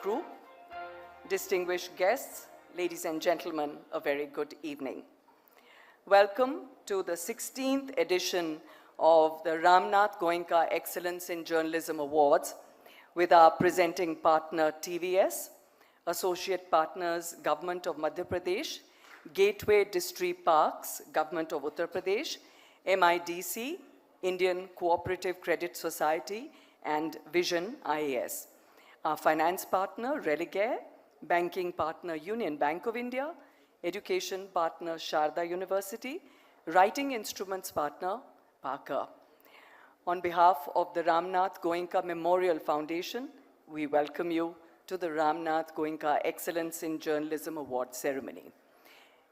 Group, distinguished guests, ladies and gentlemen, a very good evening. Welcome to the 16th edition of the Ramnath Goenka Excellence in Journalism Awards with our presenting partner TVS, associate partners Government of Madhya Pradesh, Gateway District Parks, Government of Uttar Pradesh, MIDC, Indian Cooperative Credit Society, and Vision IAS. Our finance partner Religare, banking partner Union Bank of India, education partner Sharda University, writing instruments partner Parker. On behalf of the Ramnath Goenka Memorial Foundation, we welcome you to the Ramnath Goenka Excellence in Journalism Award ceremony.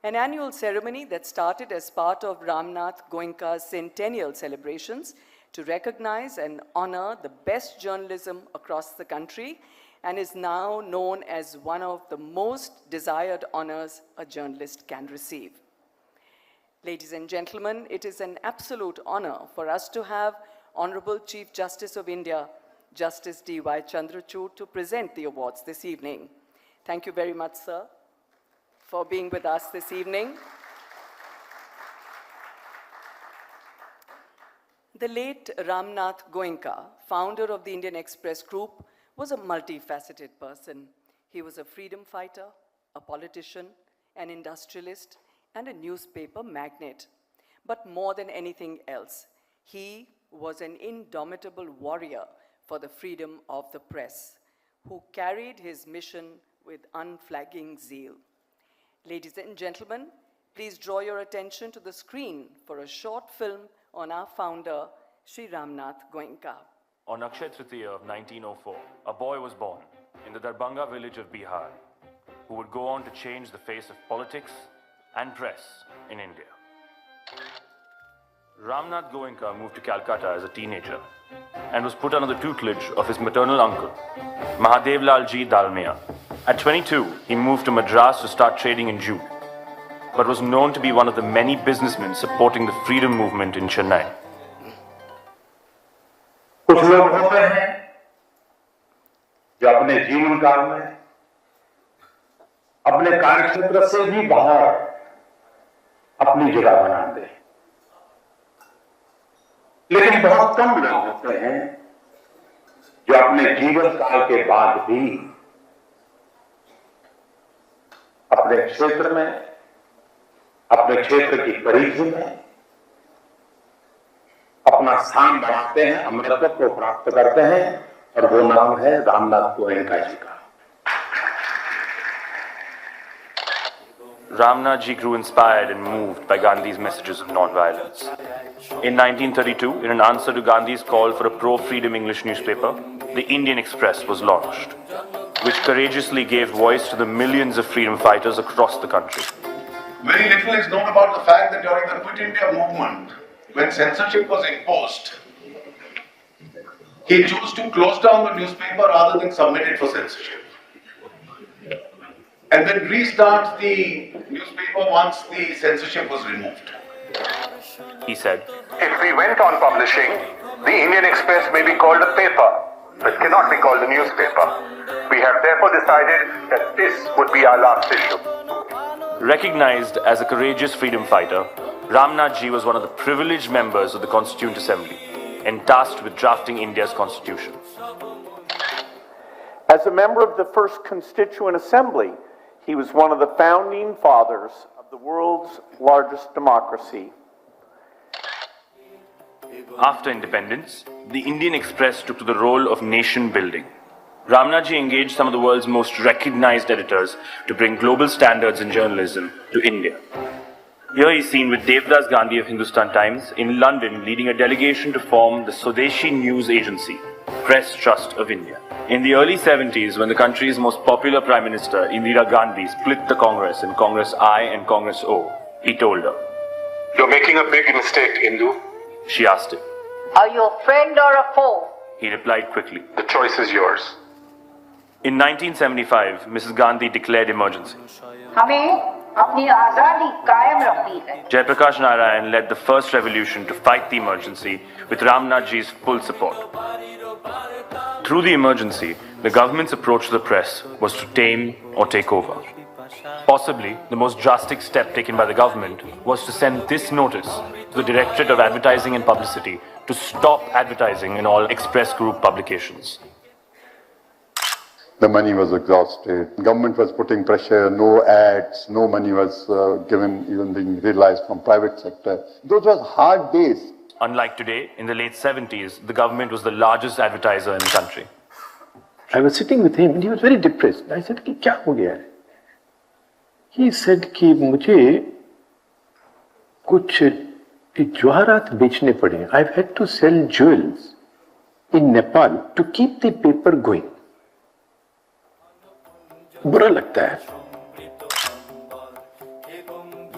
An annual ceremony that started as part of Ramnath Goenka's centennial celebrations to recognize and honor the best journalism across the country and is now known as one of the most desired honors a journalist can receive. Ladies and gentlemen, it is an absolute honor for us to have Honorable Chief Justice of India, Justice D.Y. Chandrachud, to present the awards this evening. Thank you very much, sir, for being with us this evening. The late Ramnath Goenka, founder of the Indian Express Group, was a multifaceted person. He was a freedom fighter, a politician, an industrialist, and a newspaper magnate. But more than anything else, he was an indomitable warrior for the freedom of the press, who carried his mission with unflagging zeal. Ladies and gentlemen, please draw your attention to the screen for a short film on our founder, Sri Ramnath Goenka. On Akshaya Tritiya of 1904, a boy was born in the Darbhanga village of Bihar, who would go on to change the face of politics and press in India. Ramnath Goenka moved to Calcutta as a teenager and was put under the tutelage of his maternal uncle, Mahadev Lal Ji Dalmia. At 22, he moved to Madras to start trading in jute, but was known to be one of the many businessmen supporting the freedom movement in Chennai. कुछ लोग होते हैं जो अपने जीवन काल में अपने कार्यक्षेत्र से भी बाहर अपनी जगह बनाते हैं, लेकिन बहुत कम लोग होते हैं जो अपने जीवन काल के बाद भी अपने क्षेत्र में, अपने क्षेत्र की परिधि में अपना स्थान बनाते हैं, अमरत्व को प्राप्त करते हैं, और वो नाम है रामनाथ गोयनका जी का। Ramnath ji grew inspired and moved by Gandhi's messages of non-violence. In 1932, in an answer to Gandhi's call for a pro-freedom English newspaper, the Indian Express was launched, which courageously gave voice to the millions of freedom fighters across the country. Very little is known about the fact that during the Quit India movement, when censorship was imposed, he chose to close down the newspaper rather than submit it for censorship. And then restart the newspaper once the censorship was removed. He said, "If we went on publishing, the Indian Express may be called a paper, but cannot be called a newspaper. We have therefore decided that this would be our last issue." Recognized as a courageous freedom fighter, Ramnath ji was one of the privileged members of the Constituent Assembly and tasked with drafting India's constitution. As a member of the first Constituent Assembly, he was one of the founding fathers of the world's largest democracy. After independence, the Indian Express took to the role of nation building. Ramnath ji engaged some of the world's most recognized editors to bring global standards in journalism to India. Here he is seen with Devdas Gandhi of Hindustan Times in London leading a delegation to form the Swadeshi News Agency, Press Trust of India. In the early 70s, when the country's most popular Prime Minister, Indira Gandhi, split the Congress in Congress I and Congress O, he told her, "You're making a big mistake, Indu." She asked him. Are you a friend or a foe? He replied quickly. "The choice is yours." In 1975, Mrs. Gandhi declared emergency. हमें अपनी आजादी कायम रखी है। Jayaprakash Narayan led the first revolution to fight the emergency with Ramnathji's full support. Through the emergency, the government's approach to the press was to tame or take over. Possibly, the most drastic step taken by the government was to send this notice to the Directorate of Advertising and Publicity to stop advertising in all Express Group publications. The money was exhausted. Government was putting pressure, no ads, no money was given, even being realized from private sector. Those were hard days. Unlike today, in the late 70s, the government was the largest advertiser in the country. I was sitting with him and he was very depressed. I said, "Kya ho gaya hai?" He said कि मुझे कुछ जवाहरात बेचने पड़े. I've had to sell jewels in Nepal to keep the paper going. बुरा लगता है.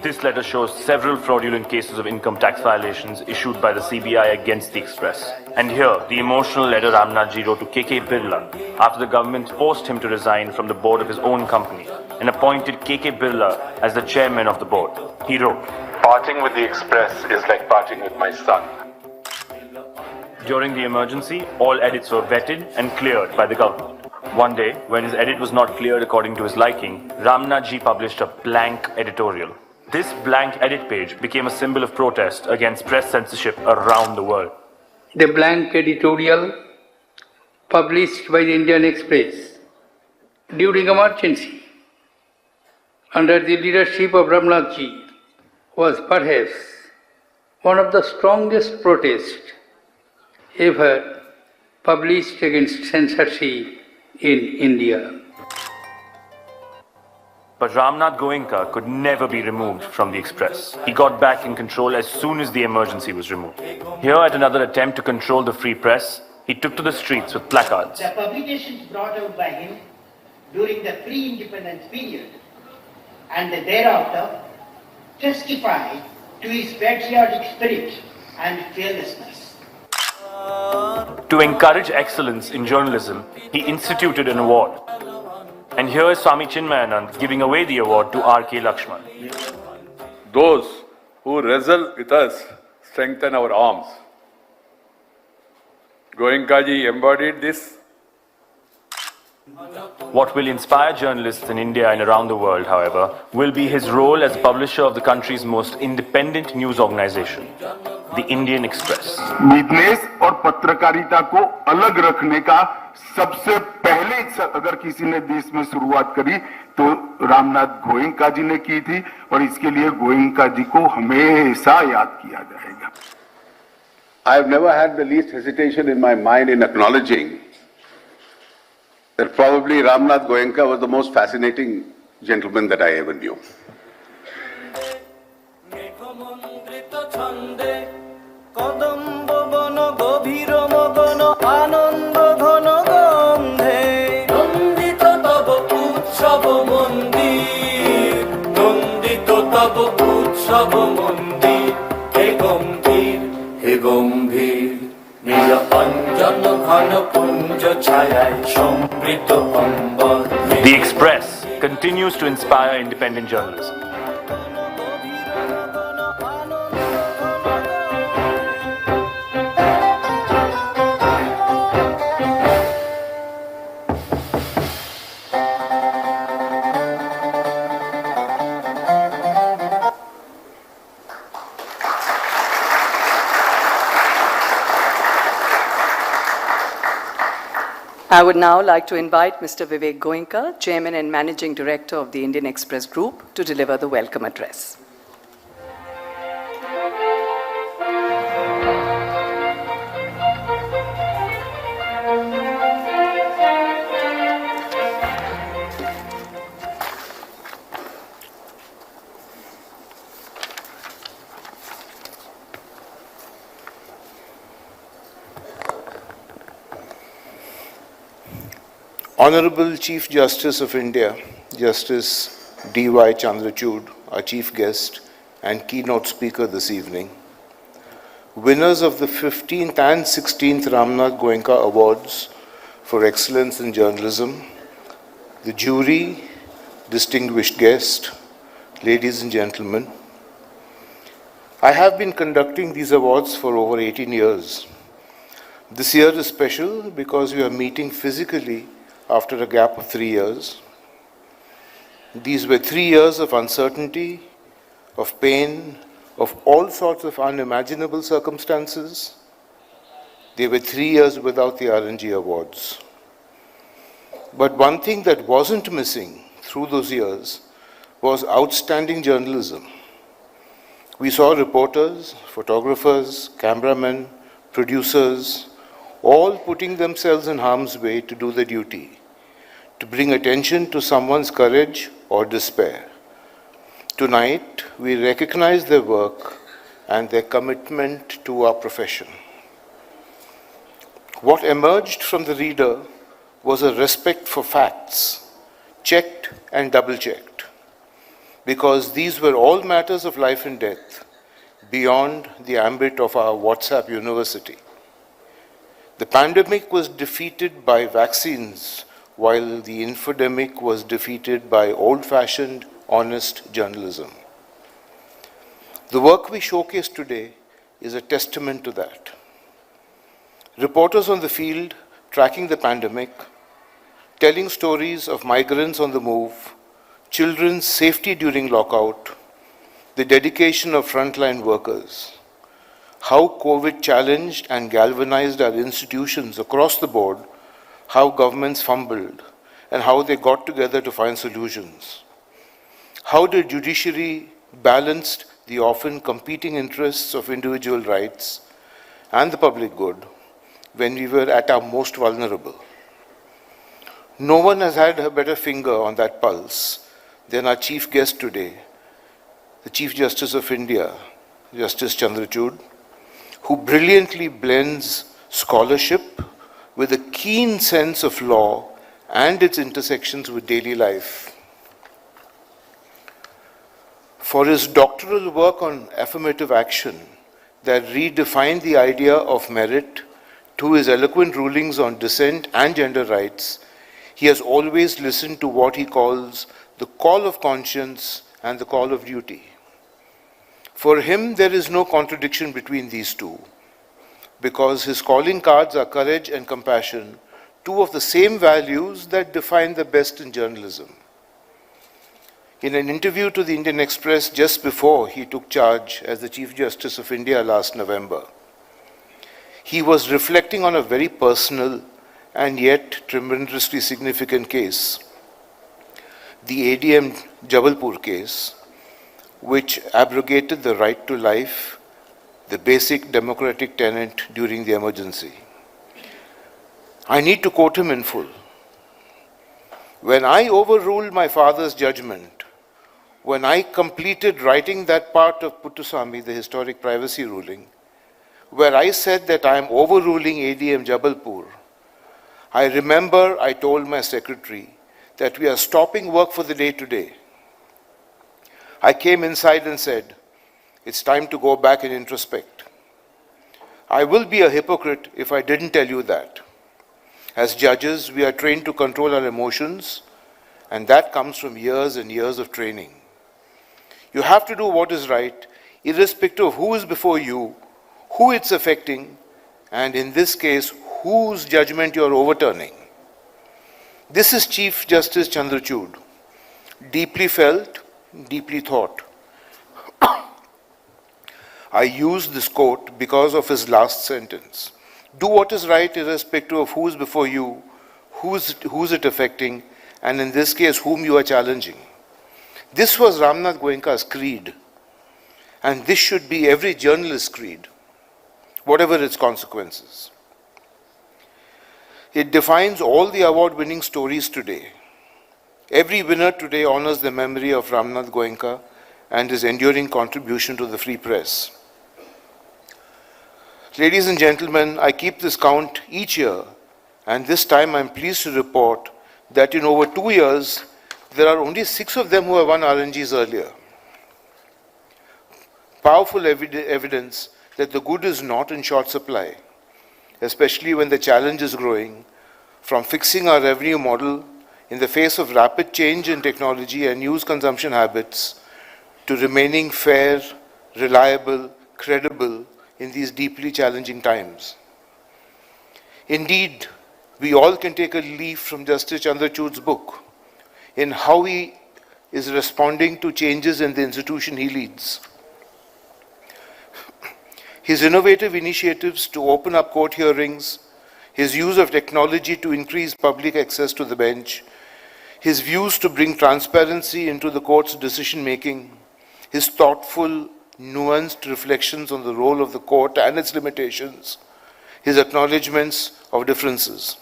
This letter shows several fraudulent cases of income tax violations issued by the CBI against the Express. And here, the emotional letter Ramnathji wrote to KK Birla after the government forced him to resign from the board of his own company and appointed KK Birla as the chairman of the board. He wrote, Parting with the Express is like parting with my son. During the emergency, all edits were vetted and cleared by the government. One day, when his edit was not cleared according to his liking, Ramnathji published a blank editorial. This blank edit page became a symbol of protest against press censorship around the world. The blank editorial published by the Indian Express during emergency under the leadership of Ramnathji was perhaps one of the strongest protests ever published against censorship in India. But Ramnath Goenka could never be removed from the Express. He got back in control as soon as the emergency was removed. Here, at another attempt to control the free press, he took to the streets with placards. The publications brought out by him during the pre-independence period and thereafter testify to his patriotic spirit and fearlessness. To encourage excellence in journalism, he instituted an award. And here is Swami Chinmayanand giving away the award to R.K. Lakshman. Those who wrestle with us strengthen our arms. Goenka ji embodied this. What will inspire journalists in India and around the world, however, will be his role as publisher of the country's most independent news organization, the Indian Express. Business और पत्रकारिता को अलग रखने का सबसे पहले अगर किसी ने देश में शुरुआत करी तो रामनाथ गोयंका जी ने की थी और इसके लिए गोयंका जी को हमेशा याद किया जाएगा. I have never had the least hesitation in my mind in acknowledging that probably Ramnath Goenka was the most fascinating gentleman that I ever knew. The Express continues to inspire independent journalism. I would now like to invite Mr. Vivek Goenka, Chairman and Managing Director of the Indian Express Group, to deliver the welcome address. Honorable Chief Justice of India, Justice D.Y. Chandrachud, our chief guest and keynote speaker this evening, winners of the 15th and 16th Ramnath Goenka Awards for Excellence in Journalism, the jury, distinguished guest, ladies and gentlemen, I have been conducting these awards for over 18 years. This year is special because we are meeting physically after a gap of 3 years. These were 3 years of uncertainty, of pain, of all sorts of unimaginable circumstances. They were 3 years without the RNG awards. But one thing that wasn't missing through those years was outstanding journalism. We saw reporters, photographers, cameramen, producers, all putting themselves in harm's way to do their duty, to bring attention to someone's courage or despair. Tonight, we recognize their work and their commitment to our profession. What emerged from the reader was a respect for facts, checked and double-checked, because these were all matters of life and death beyond the ambit of our WhatsApp university. The pandemic was defeated by vaccines, while the infodemic was defeated by old-fashioned, honest journalism. The work we showcase today is a testament to that. Reporters on the field tracking the pandemic, telling stories of migrants on the move, children's safety during lockout, the dedication of frontline workers, how COVID challenged and galvanized our institutions across the board, how governments fumbled, and how they got together to find solutions. How the judiciary balanced the often competing interests of individual rights and the public good when we were at our most vulnerable. No one has had a better finger on that pulse than our chief guest today, the Chief Justice of India, Justice Chandrachud, who brilliantly blends scholarship with a keen sense of law and its intersections with daily life. For his doctoral work on affirmative action that redefined the idea of merit, to his eloquent rulings on dissent and gender rights, he has always listened to what he calls the call of conscience and the call of duty. For him, there is no contradiction between these two, because his calling cards are courage and compassion, two of the same values that define the best in journalism. In an interview to the Indian Express just before he took charge as the Chief Justice of India last November, he was reflecting on a very personal and yet tremendously significant case, the ADM Jabalpur case, which abrogated the right to life, the basic democratic tenet during the emergency. I need to quote him in full. When I overruled my father's judgment, when I completed writing that part of Puttuswamy, the historic privacy ruling, where I said that I am overruling ADM Jabalpur, I remember I told my secretary that we are stopping work for the day today. I came inside and said, it's time to go back and introspect. I will be a hypocrite if I didn't tell you that. As judges, we are trained to control our emotions, and that comes from years and years of training. You have to do what is right, irrespective of who is before you, who it's affecting, and in this case, whose judgment you are overturning. This is Chief Justice Chandrachud, deeply felt, deeply thought. I use this quote because of his last sentence. Do what is right irrespective of who is before you, who's it affecting, and in this case, whom you are challenging. This was Ramnath Goenka's creed, and this should be every journalist's creed, whatever its consequences. It defines all the award-winning stories today. Every winner today honors the memory of Ramnath Goenka and his enduring contribution to the free press. Ladies and gentlemen, I keep this count each year, and this time I'm pleased to report that in over 2 years, there are only 6 of them who have won RNGs earlier. Powerful evidence that the good is not in short supply, especially when the challenge is growing, from fixing our revenue model in the face of rapid change in technology and news consumption habits, to remaining fair, reliable, credible in these deeply challenging times. Indeed, we all can take a leaf from Justice Chandrachud's book in how he is responding to changes in the institution he leads. His innovative initiatives to open up court hearings, his use of technology to increase public access to the bench, his views to bring transparency into the court's decision-making, his thoughtful, nuanced reflections on the role of the court and its limitations, his acknowledgements of differences.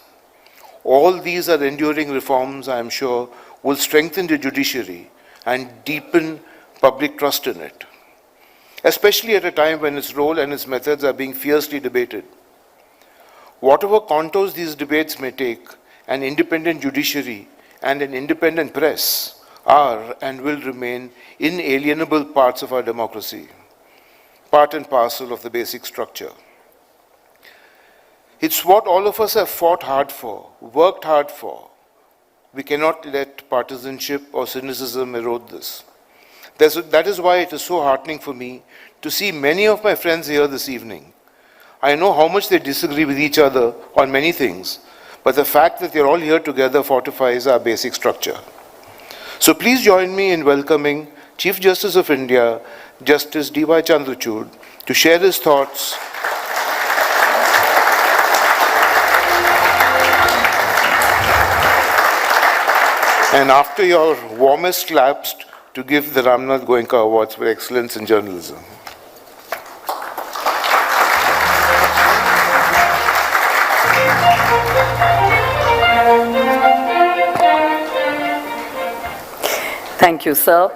All these are enduring reforms, I am sure, will strengthen the judiciary and deepen public trust in it, especially at a time when its role and its methods are being fiercely debated. Whatever contours these debates may take, an independent judiciary and an independent press are and will remain inalienable parts of our democracy, part and parcel of the basic structure. It's what all of us have fought hard for, worked hard for. We cannot let partisanship or cynicism erode this. That is why it is so heartening for me to see many of my friends here this evening. I know how much they disagree with each other on many things, but the fact that they're all here together fortifies our basic structure. So please join me in welcoming Chief Justice of India, Justice D.Y. Chandrachud, to share his thoughts and after your warmest claps, to give the Ramnath Goenka Awards for Excellence in Journalism. Thank you, sir.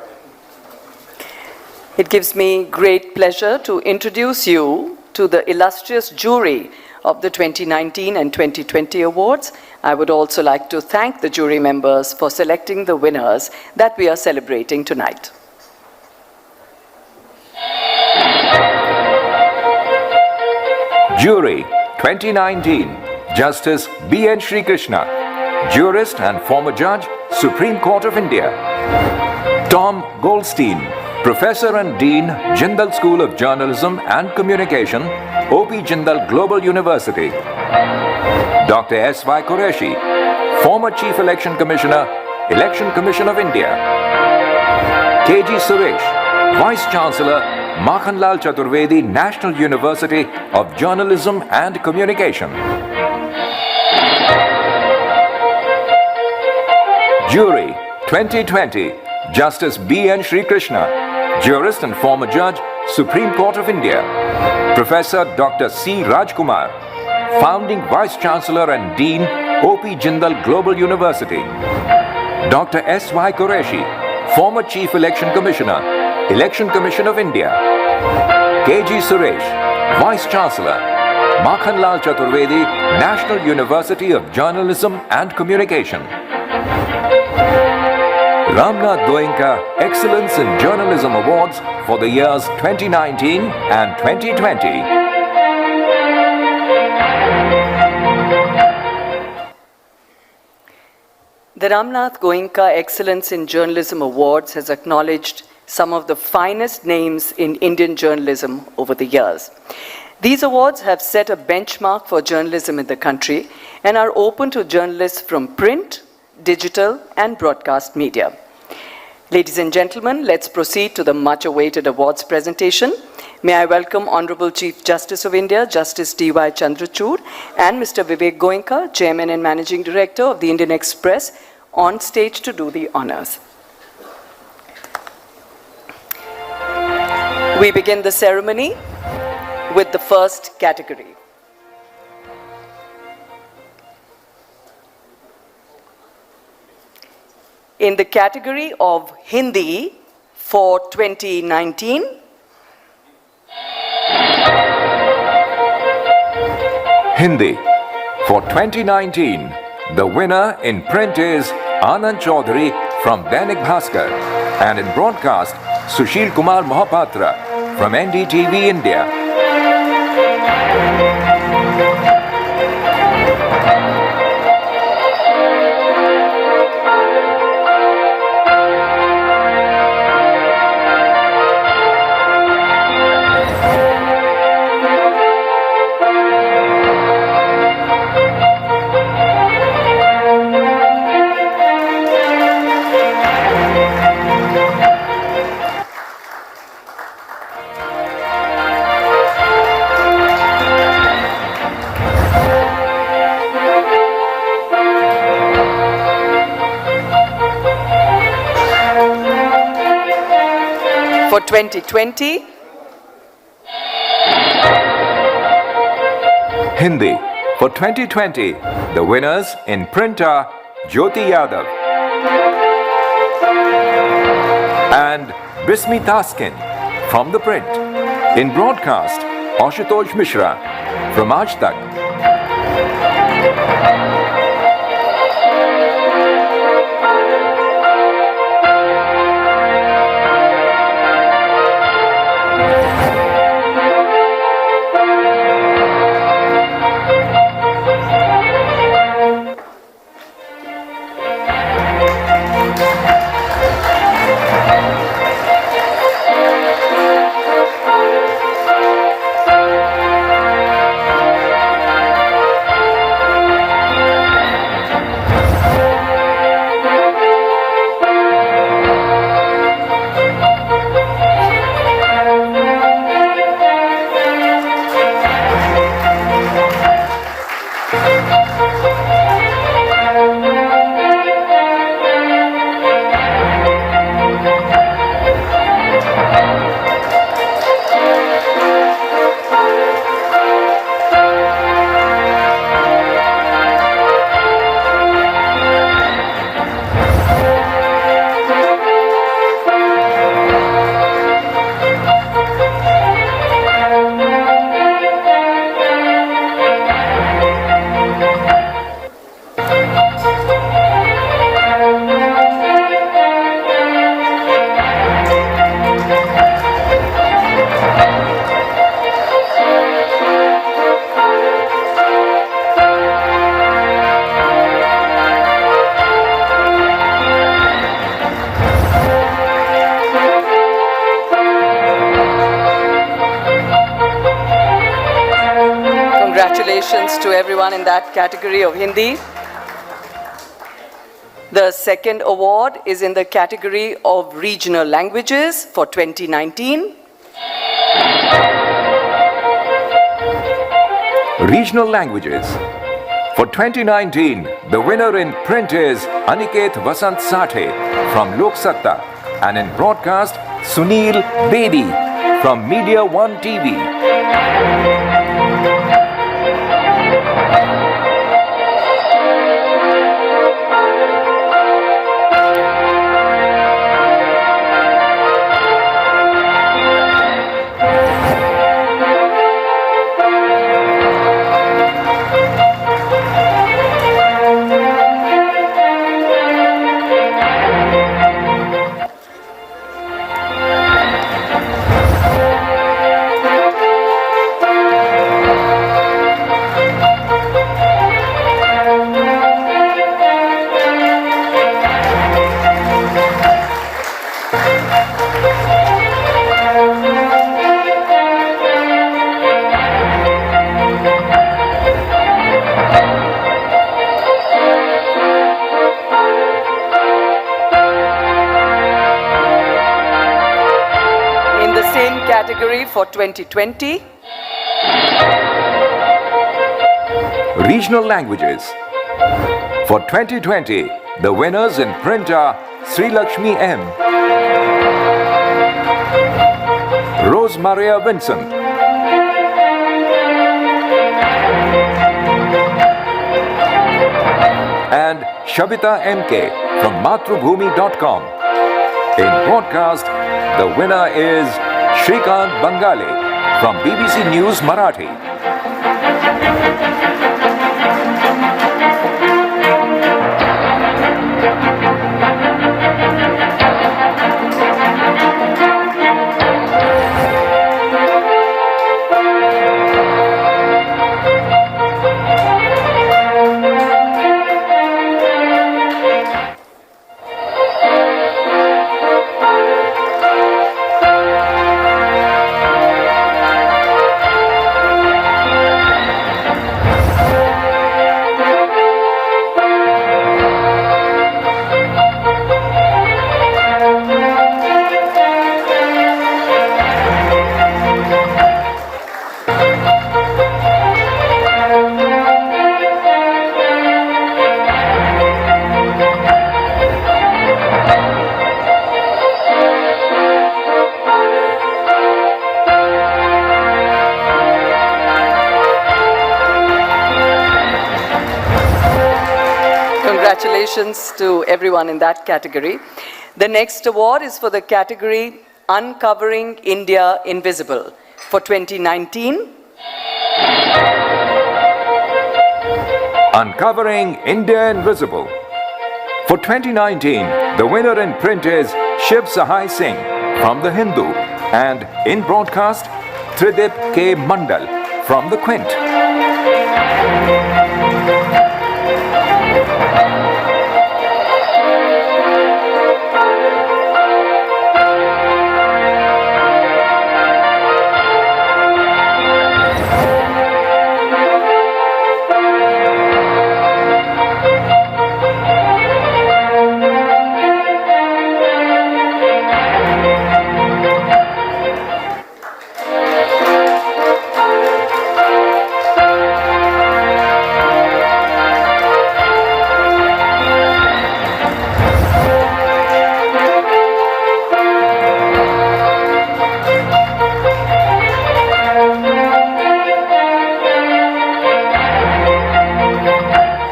It gives me great pleasure to introduce you to the illustrious jury of the 2019 and 2020 awards. I would also like to thank the jury members for selecting the winners that we are celebrating tonight. Jury 2019, Justice B.N. Sri Krishna, Jurist and former Judge, Supreme Court of India. Tom Goldstein, Professor and Dean, Jindal School of Journalism and Communication, O.P. Jindal Global University. Dr. S.Y. Qureshi, former Chief Election Commissioner, Election Commission of India. K.G. Suresh, Vice Chancellor, Makhanlal Chaturvedi National University of Journalism and Communication. Jury 2020, Justice B.N. Sri Krishna, Jurist and former Judge, Supreme Court of India. Professor Dr. C. Rajkumar, Founding Vice Chancellor and Dean, O.P. Jindal Global University. Dr. S.Y. Qureshi, former Chief Election Commissioner, Election Commission of India. K.G. Suresh, Vice Chancellor, Makhanlal Chaturvedi National University of Journalism and Communication. Ramnath Goenka Excellence in Journalism Awards for the years 2019 and 2020. The Ramnath Goenka Excellence in Journalism Awards has acknowledged some of the finest names in Indian journalism over the years. These awards have set a benchmark for journalism in the country and are open to journalists from print, digital, and broadcast media. Ladies and gentlemen, let's proceed to the much-awaited awards presentation. May I welcome Honorable Chief Justice of India, Justice D.Y. Chandrachud, and Mr. Vivek Goenka, Chairman and Managing Director of the Indian Express, on stage to do the honors. We begin the ceremony with the first category. In the category of Hindi for 2019, Hindi for 2019, the winner in print is Anand Chaudhary from Dainik Bhaskar, and in broadcast, Sushil Kumar Mohapatra from NDTV India. For 2020, Hindi. For 2020, the winners in print are Jyoti Yadav and Bismi Taskin from the print. In broadcast, Ashutosh Mishra from Aaj Tak. Congratulations to everyone in that category of Hindi. The second award is in the category of regional languages for 2019. Regional languages. For 2019, the winner in print is Aniket Vasant Sathe from Lok Satta, and in broadcast, Sunil Bedi from Media One TV. Category for 2020. Regional languages. For 2020, the winners in print are Sri Lakshmi M, Rose Maria Vincent, and Shabita MK from matrubhumi.com. In broadcast, the winner is Shrikant Bangale from BBC News Marathi. Congratulations to everyone in that category. The next award is for the category Uncovering India Invisible for 2019. Uncovering India Invisible. For 2019, the winner in print is Shiv Sahai Singh from The Hindu, and in broadcast, Tridip K. Mandal from The Quint.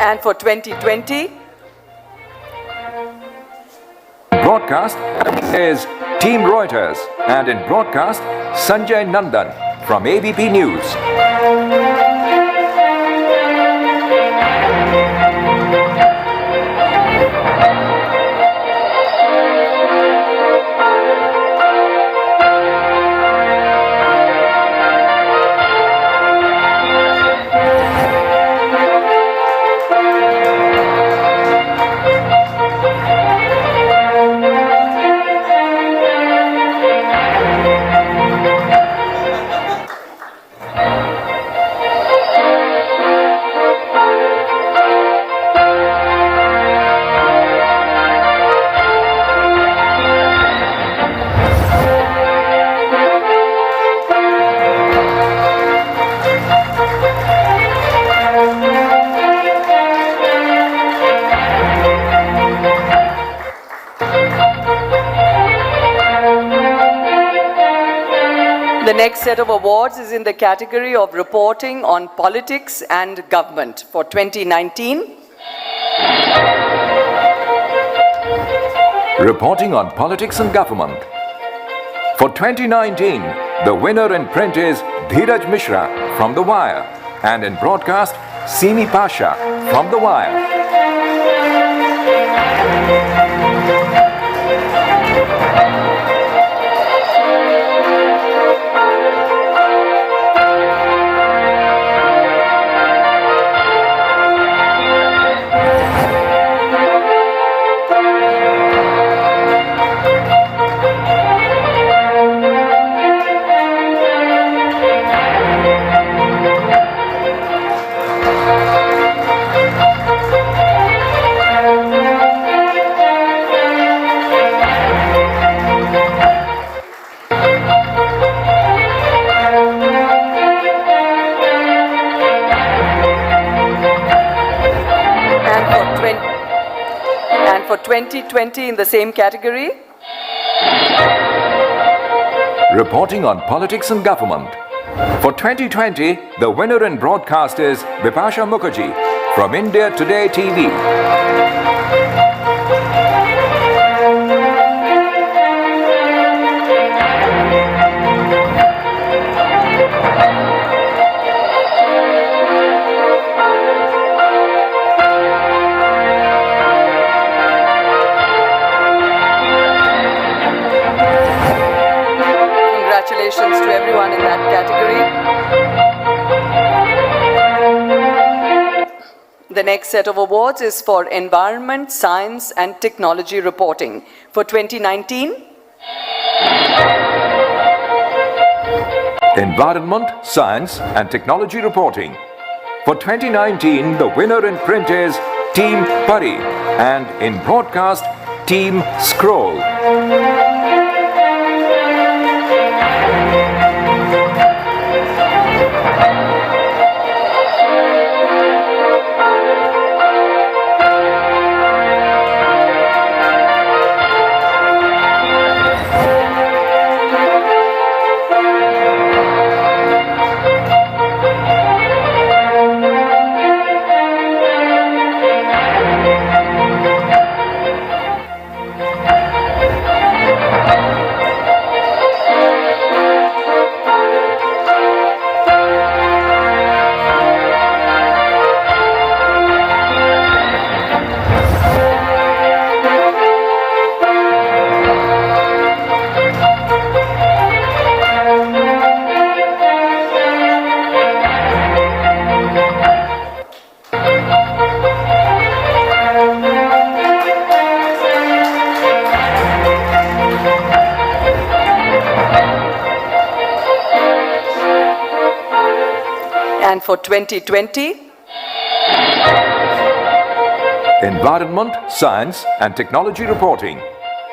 And for 2020, Broadcast is Team Reuters, and in broadcast, Sanjay Nandan from ABP News. the next set of awards is in the category of reporting on politics and government for 2019. Reporting on politics and government. For 2019, the winner in print is Dheeraj Mishra from The Wire, and in broadcast, Simi Pasha from The Wire. And for 2020 in the same category, Reporting on politics and government. For 2020, the winner in broadcast is Bipasha Mukherjee from India Today TV. Congratulations to everyone in that category. The next set of awards is for Environment, Science and Technology Reporting for 2019. Environment, Science and Technology Reporting. For 2019, the winner in print is Team Pari, and in broadcast, Team Scroll. And for 2020, Environment, Science and Technology Reporting.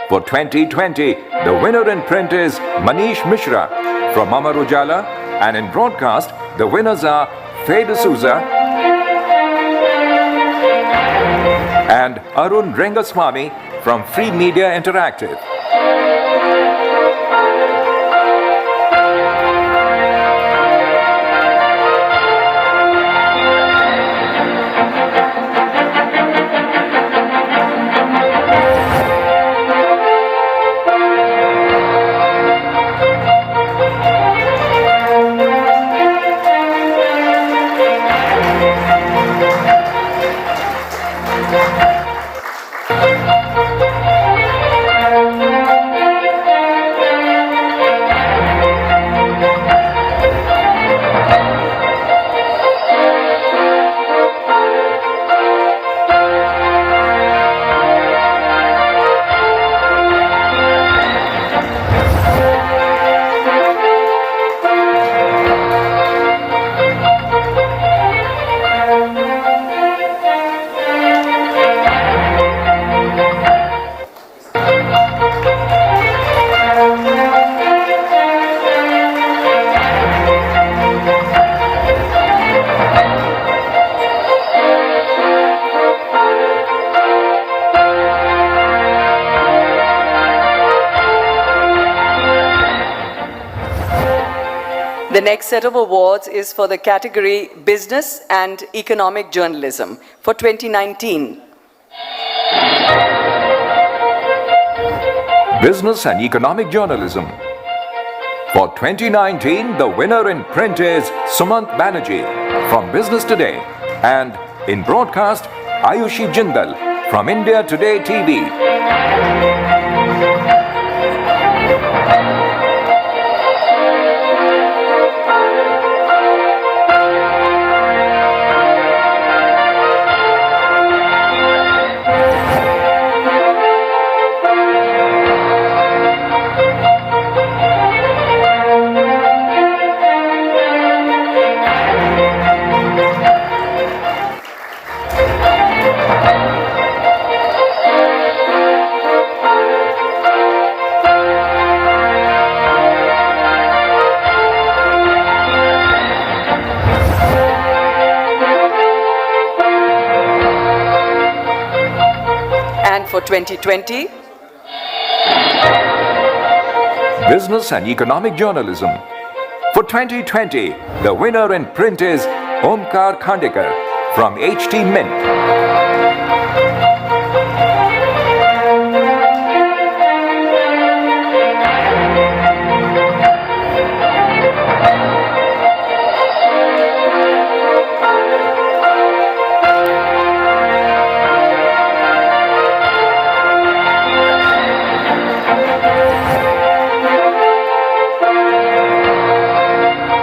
For 2020, the winner in print is Manish Mishra from Amar Ujala, and in broadcast, the winners are Faye D'Souza and Arun Rengaswamy from Free Media Interactive. The next set of awards is for the category Business and Economic Journalism for 2019. Business and Economic Journalism. For 2019, the winner in print is Sumant Banerjee from Business Today, and in broadcast, Ayushi Jindal from India Today TV. For 2020, Business and Economic Journalism. For 2020, the winner in print is Omkar Khandekar from HT Mint.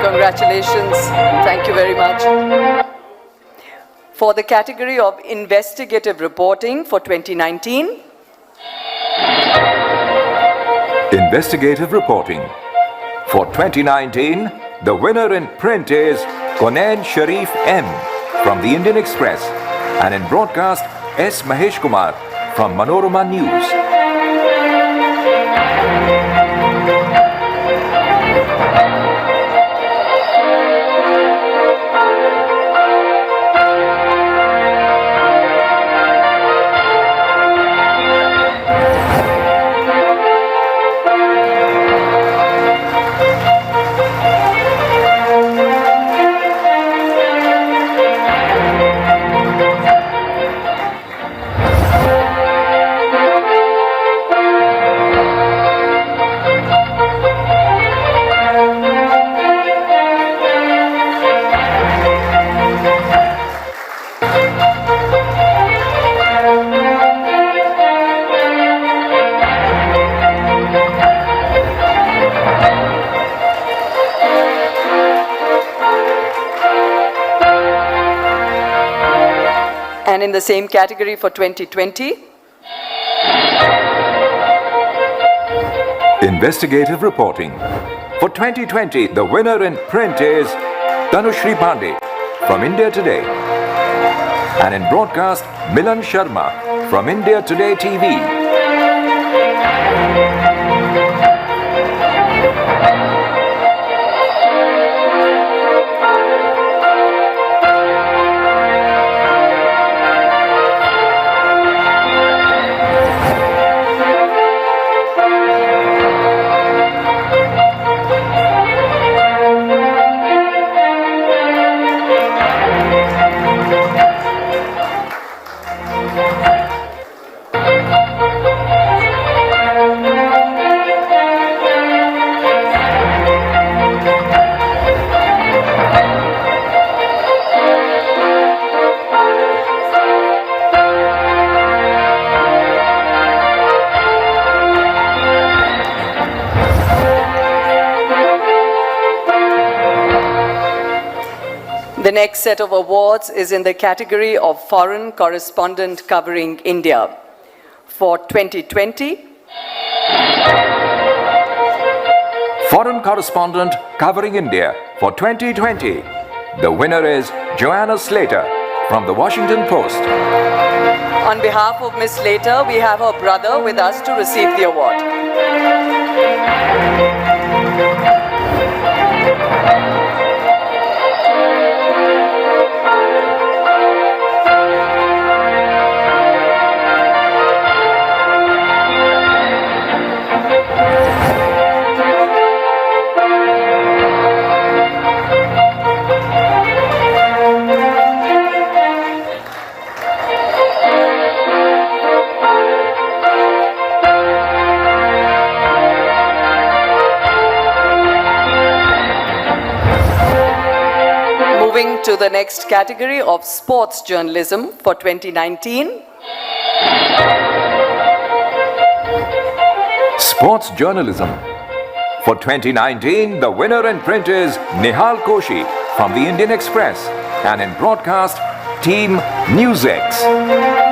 Congratulations. Thank you very much. For the category of Investigative Reporting for 2019. Investigative Reporting. For 2019, the winner in print is Konain Sharif M. from the Indian Express, and in broadcast, S. Mahesh Kumar from Manorama News. And in the same category for 2020. Investigative Reporting. For 2020, the winner in print is Tanushri Pandey from India Today. And in broadcast, Milan Sharma from India Today TV. The next set of awards is in the category of Foreign Correspondent covering India. For 2020, Foreign Correspondent covering India for 2020. The winner is Joanna Slater from the Washington Post. On behalf of Ms. Slater, we have her brother with us to receive the award. Moving to the next category of Sports Journalism for 2019. Sports Journalism. For 2019, the winner in print is Nihal Koshi from the Indian Express, and in broadcast, Team NewsX.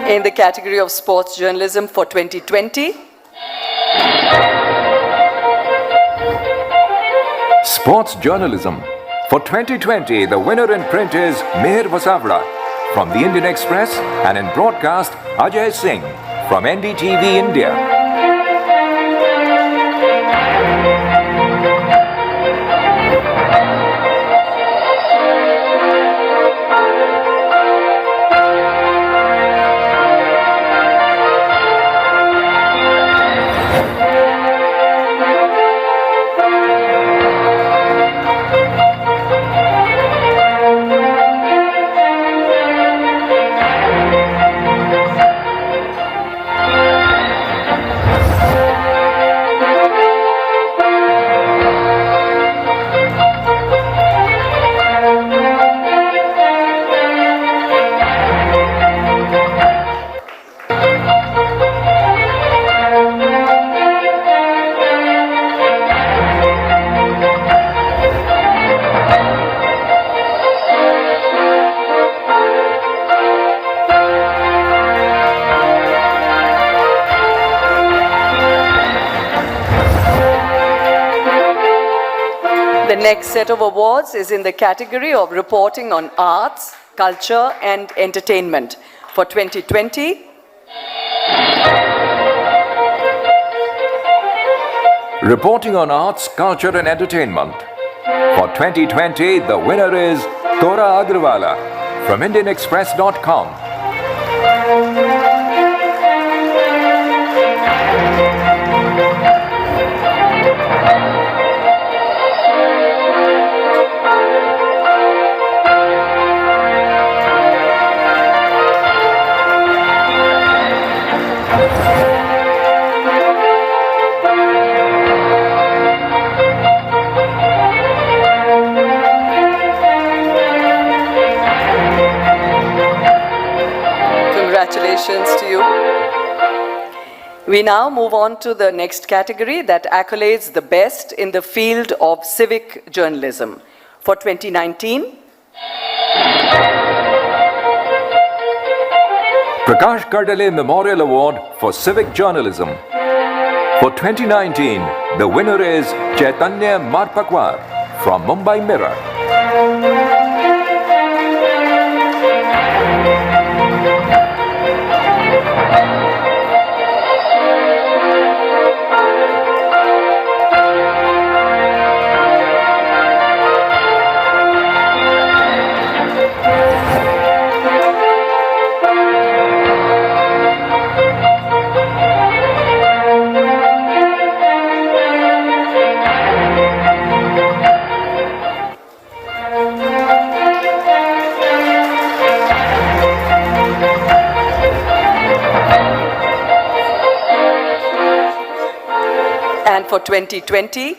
In the category of Sports Journalism for 2020. Sports Journalism. For 2020, the winner in print is Meher Vasavra from the Indian Express, and in broadcast, Ajay Singh from NDTV India. The next set of awards is in the category of Reporting on Arts, Culture and Entertainment. For 2020, Reporting on Arts, Culture and Entertainment. For 2020, the winner is Tora Agrawala from IndianExpress.com. Congratulations to you. We now move on to the next category that accolades the best in the field of civic journalism. For 2019, Prakash Kardale Memorial Award for Civic Journalism. For 2019, the winner is Chaitanya Marpakwar from Mumbai Mirror. and for 2020,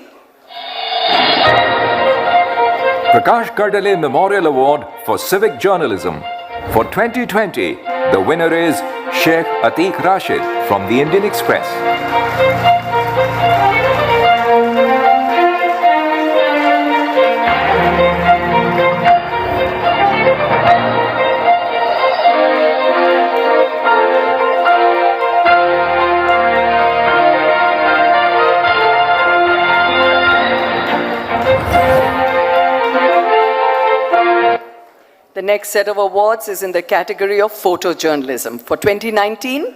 Prakash Kardale Memorial Award for Civic Journalism. For 2020, the winner is Sheikh Atiq Rashid from the Indian Express. the next set of awards is in the category of photojournalism. For 2019,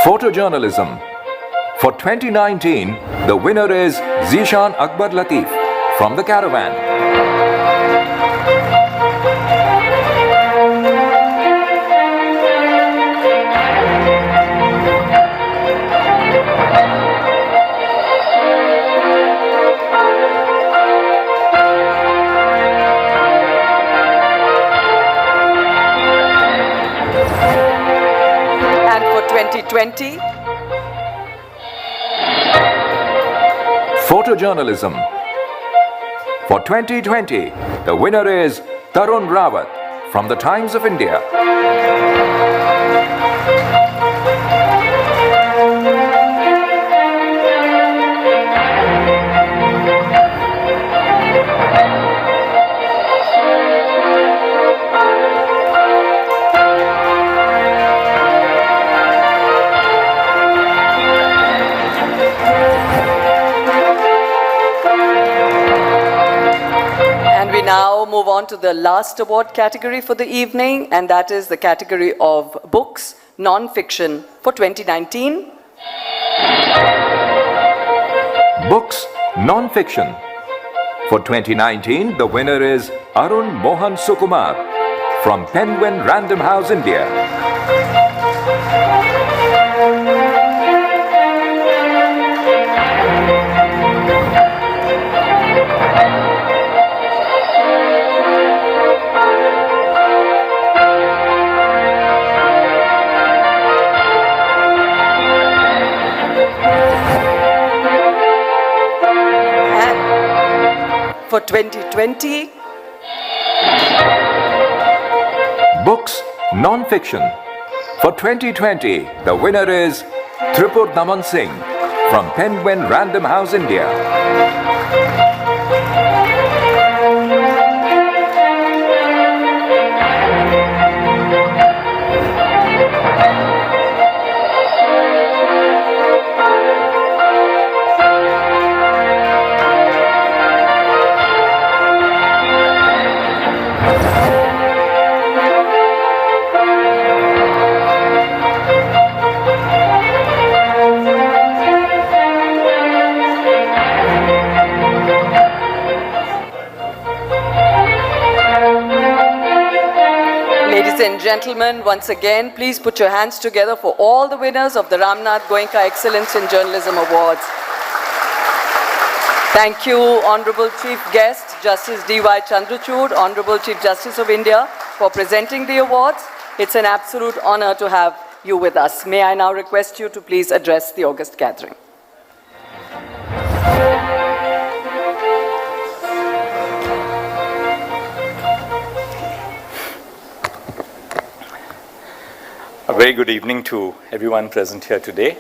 Photojournalism. For 2019, the winner is Zishan Akbar Latif from The Caravan. and for 2020, Photojournalism. For 2020, the winner is Tarun Rawat from The Times of India. and we now move on to the last award category for the evening, and that is the category of books, non-fiction for 2019. Books, non-fiction. For 2019, the winner is Arun Mohan Sukumar from Penguin Random House, India. For 2020, Books, non-fiction. For 2020, the winner is Tripur Daman Singh from Penguin Random House, India. Ladies and gentlemen, once again, please put your hands together for all the winners of the Ramnath Goenka Excellence in Journalism Awards. Thank you, Honorable Chief Guest, Justice D.Y. Chandrachud, Honorable Chief Justice of India, for presenting the awards. It's an absolute honor to have you with us. May I now request you to please address the august gathering. very good evening to everyone present here today.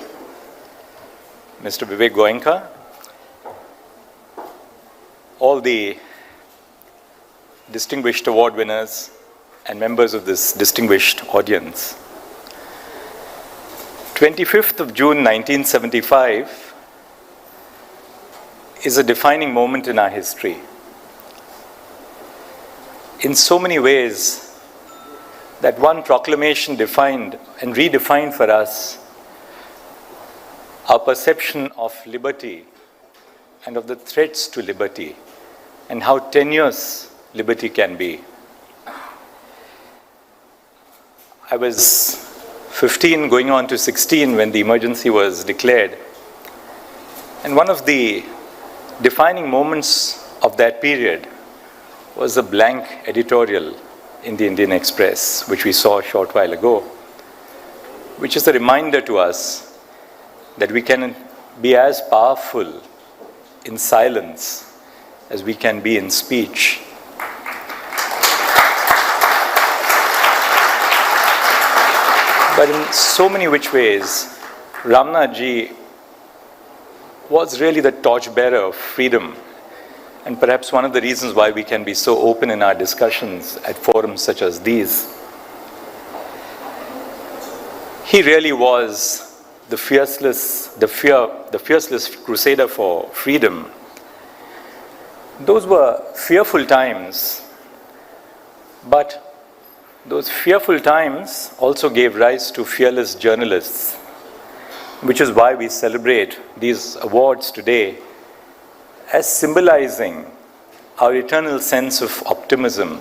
Mr. Goenka, all the distinguished award winners and members of this distinguished audience. 25th of June 1975 is a defining moment in our history. In so many ways, that one proclamation defined and redefined for us our perception of liberty and of the threats to liberty and how tenuous liberty can be. I was 15 going on to 16 when the emergency was declared. And one of the defining moments of that period was a blank editorial in the Indian Express, which we saw a short while ago, which is a reminder to us that we can be as powerful in silence as we can be in speech. But in so many which ways, Ramnath ji was really the torchbearer of freedom, and perhaps one of the reasons why we can be so open in our discussions at forums such as these. He really was the fearless crusader for freedom. Those were fearful times, but those fearful times also gave rise to fearless journalists, which is why we celebrate these awards today as symbolizing our eternal sense of optimism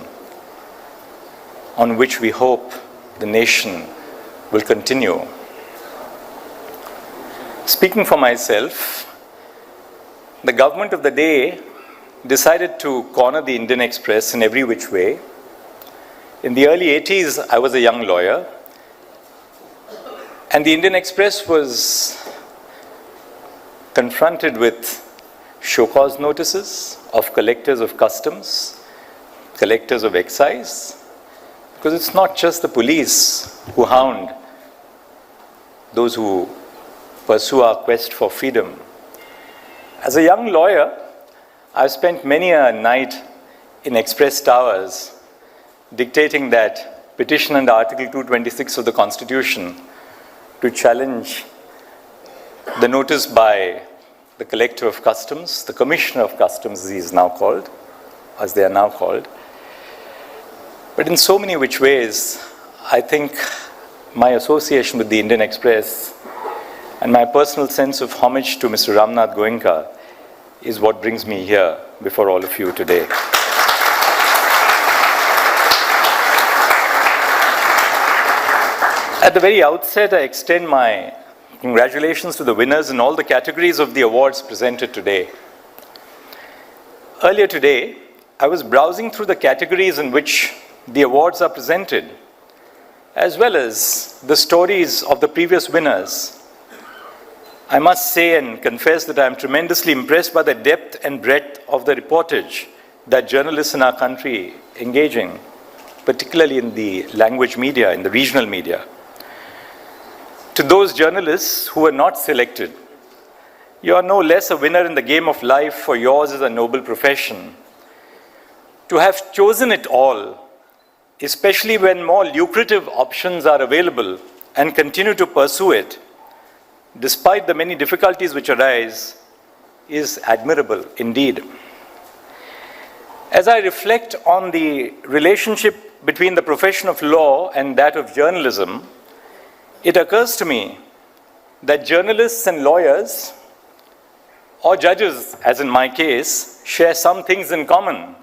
on which we hope the nation will continue. Speaking for myself, the government of the day decided to corner the Indian Express in every which way. In the early 80s, I was a young lawyer, and the Indian Express was confronted with show cause notices of collectors of customs, collectors of excise, because it's not just the police who hound those who pursue our quest for freedom. As a young lawyer, I've spent many a night in express towers dictating that petition under Article 226 of the Constitution to challenge the notice by the collector of customs, the commissioner of customs, as he is now called, as they are now called. But in so many which ways, I think my association with the Indian Express and my personal sense of homage to Mr. Ramnath Goenka is what brings me here before all of you today. At the very outset, I extend my congratulations to the winners in all the categories of the awards presented today. Earlier today, I was browsing through the categories in which the awards are presented, as well as the stories of the previous winners. I must say and confess that I am tremendously impressed by the depth and breadth of the reportage that journalists in our country engage in, particularly in the language media, in the regional media. To those journalists who were not selected, you are no less a winner in the game of life, for yours is a noble profession. To have chosen it all, especially when more lucrative options are available, and continue to pursue it, despite the many difficulties which arise, is admirable indeed. As I reflect on the relationship between the profession of law and that of journalism, it occurs to me that journalists and lawyers, or judges, as in my case, share some things in common.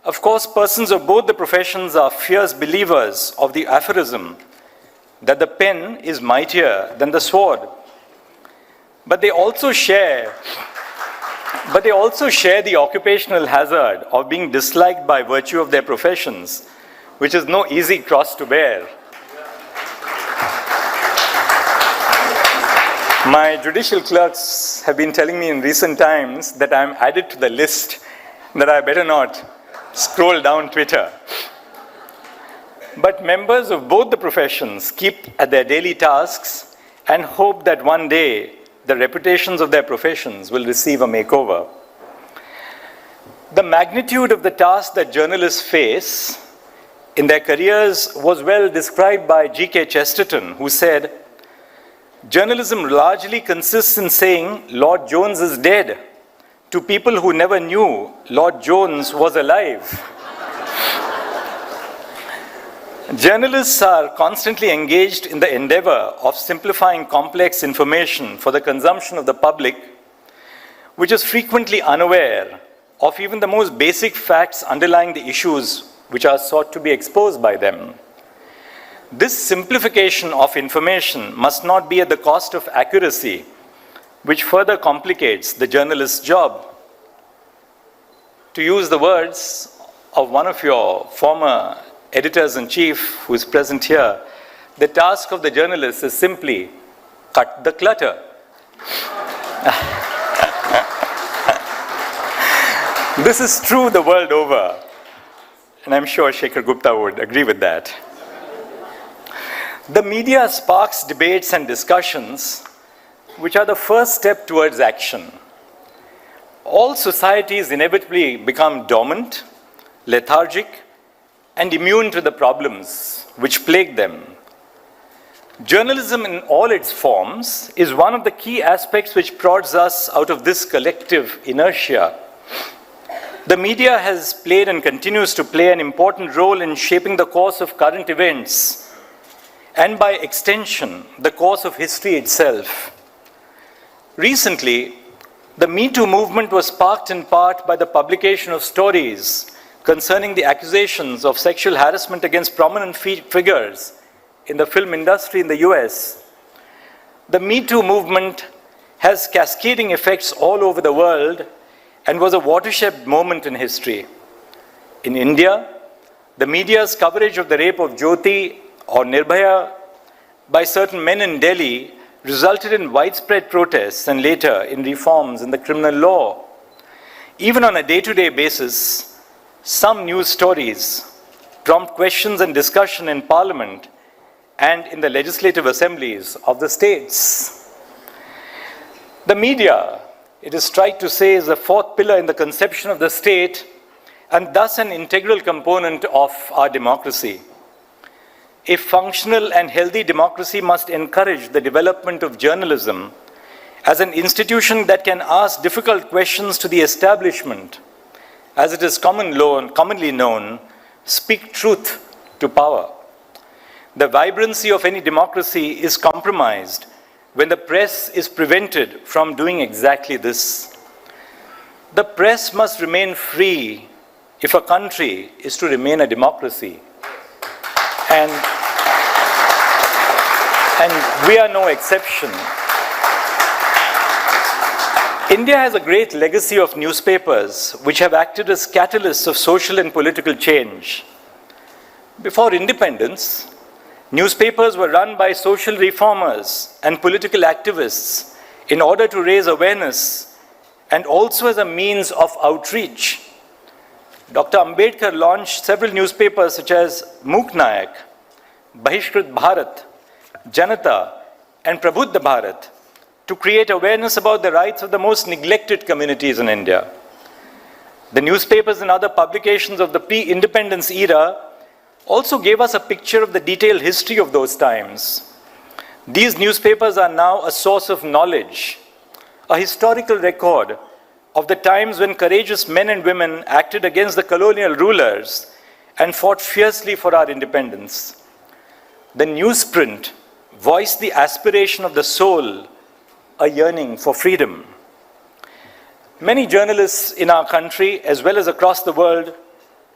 Of course, persons of both the professions are fierce believers of the aphorism that the pen is mightier than the sword. But they also share the occupational hazard of being disliked by virtue of their professions, which is no easy cross to bear. My judicial clerks have been telling me in recent times that I'm added to the list, that I better not scroll down Twitter. But members of both the professions keep at their daily tasks and hope that one day the reputations of their professions will receive a makeover. The magnitude of the task that journalists face in their careers was well described by G.K. Chesterton, who said, "Journalism largely consists in saying Lord Jones is dead to people who never knew Lord Jones was alive." Journalists are constantly engaged in the endeavor of simplifying complex information for the consumption of the public, which is frequently unaware of even the most basic facts underlying the issues which are sought to be exposed by them. This simplification of information must not be at the cost of accuracy, which further complicates the journalist's job. To use the words of one of your former editors-in-chief who is present here, the task of the journalist is simply cut the clutter. This is true the world over, and I'm sure Shekhar Gupta would agree with that. The media sparks debates and discussions which are the first step towards action. All societies inevitably become dormant, lethargic, and immune to the problems which plague them. Journalism in all its forms is one of the key aspects which prods us out of this collective inertia. The media has played and continues to play an important role in shaping the course of current events and, by extension, the course of history itself. Recently, the Me Too movement was sparked in part by the publication of stories concerning the accusations of sexual harassment against prominent figures in the film industry in the US. The Me Too movement has cascading effects all over the world and was a watershed moment in history. In India, the media's coverage of the rape of Jyoti or Nirbhaya by certain men in Delhi resulted in widespread protests and later in reforms in the criminal law. Even on a day-to-day basis, some news stories prompt questions and discussion in Parliament and in the legislative assemblies of the states. The media, it is trite to say, is the fourth pillar in the conception of the state and thus an integral component of our democracy. A functional and healthy democracy must encourage the development of journalism as an institution that can ask difficult questions to the establishment, as it is commonly known, speak truth to power. The vibrancy of any democracy is compromised when the press is prevented from doing exactly this. The press must remain free if a country is to remain a democracy. And we are no exception. India has a great legacy of newspapers which have acted as catalysts of social and political change. Before independence, newspapers were run by social reformers and political activists in order to raise awareness and also as a means of outreach. Dr. Ambedkar launched several newspapers such as Mook Nayak, Bahishkrit Bharat, Janata, and Prabuddha Bharat to create awareness about the rights of the most neglected communities in India. The newspapers and other publications of the pre-independence era also gave us a picture of the detailed history of those times. These newspapers are now a source of knowledge, a historical record of the times when courageous men and women acted against the colonial rulers and fought fiercely for our independence. The newsprint voiced the aspiration of the soul, a yearning for freedom. Many journalists in our country, as well as across the world,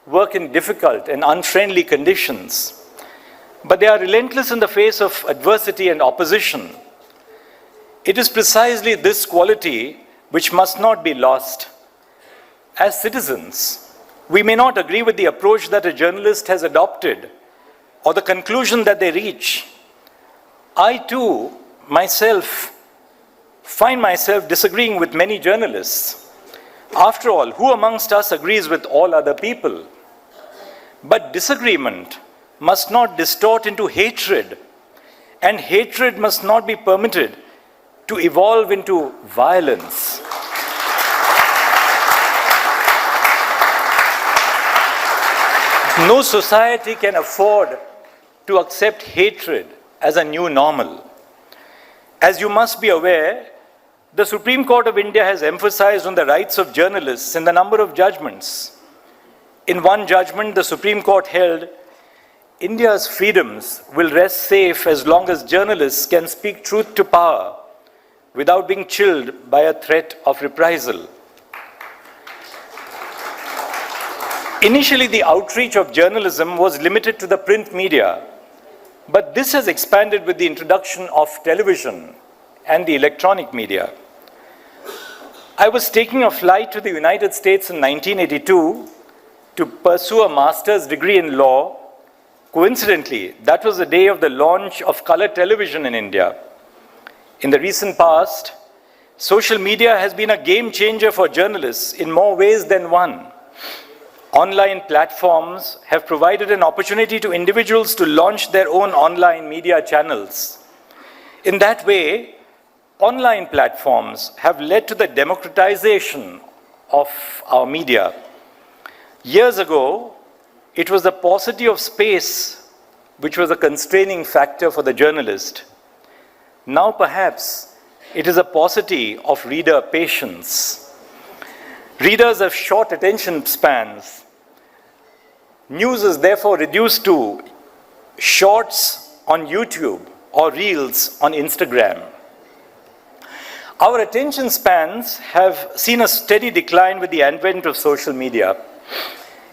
work in difficult and unfriendly conditions, but they are relentless in the face of adversity and opposition. It is precisely this quality which must not be lost. As citizens, we may not agree with the approach that a journalist has adopted or the conclusion that they reach. I too, myself, find myself disagreeing with many journalists. After all, who amongst us agrees with all other people? But disagreement must not distort into hatred, and hatred must not be permitted to evolve into violence. No society can afford to accept hatred as a new normal. As you must be aware, the Supreme Court of India has emphasized on the rights of journalists in the number of judgments. In one judgment, the Supreme Court held, India's freedoms will rest safe as long as journalists can speak truth to power without being chilled by a threat of reprisal. Initially, the outreach of journalism was limited to the print media, but this has expanded with the introduction of television and the electronic media. I was taking a flight to the United States in 1982 to pursue a master's degree in law. Coincidentally, that was the day of the launch of color television in India. In the recent past, social media has been a game changer for journalists in more ways than one. Online platforms have provided an opportunity to individuals to launch their own online media channels. In that way, online platforms have led to the democratization of our media. Years ago, it was the paucity of space which was a constraining factor for the journalist. Now perhaps it is a paucity of reader patience. Readers have short attention spans. News is therefore reduced to shorts on YouTube or reels on Instagram. Our attention spans have seen a steady decline with the advent of social media.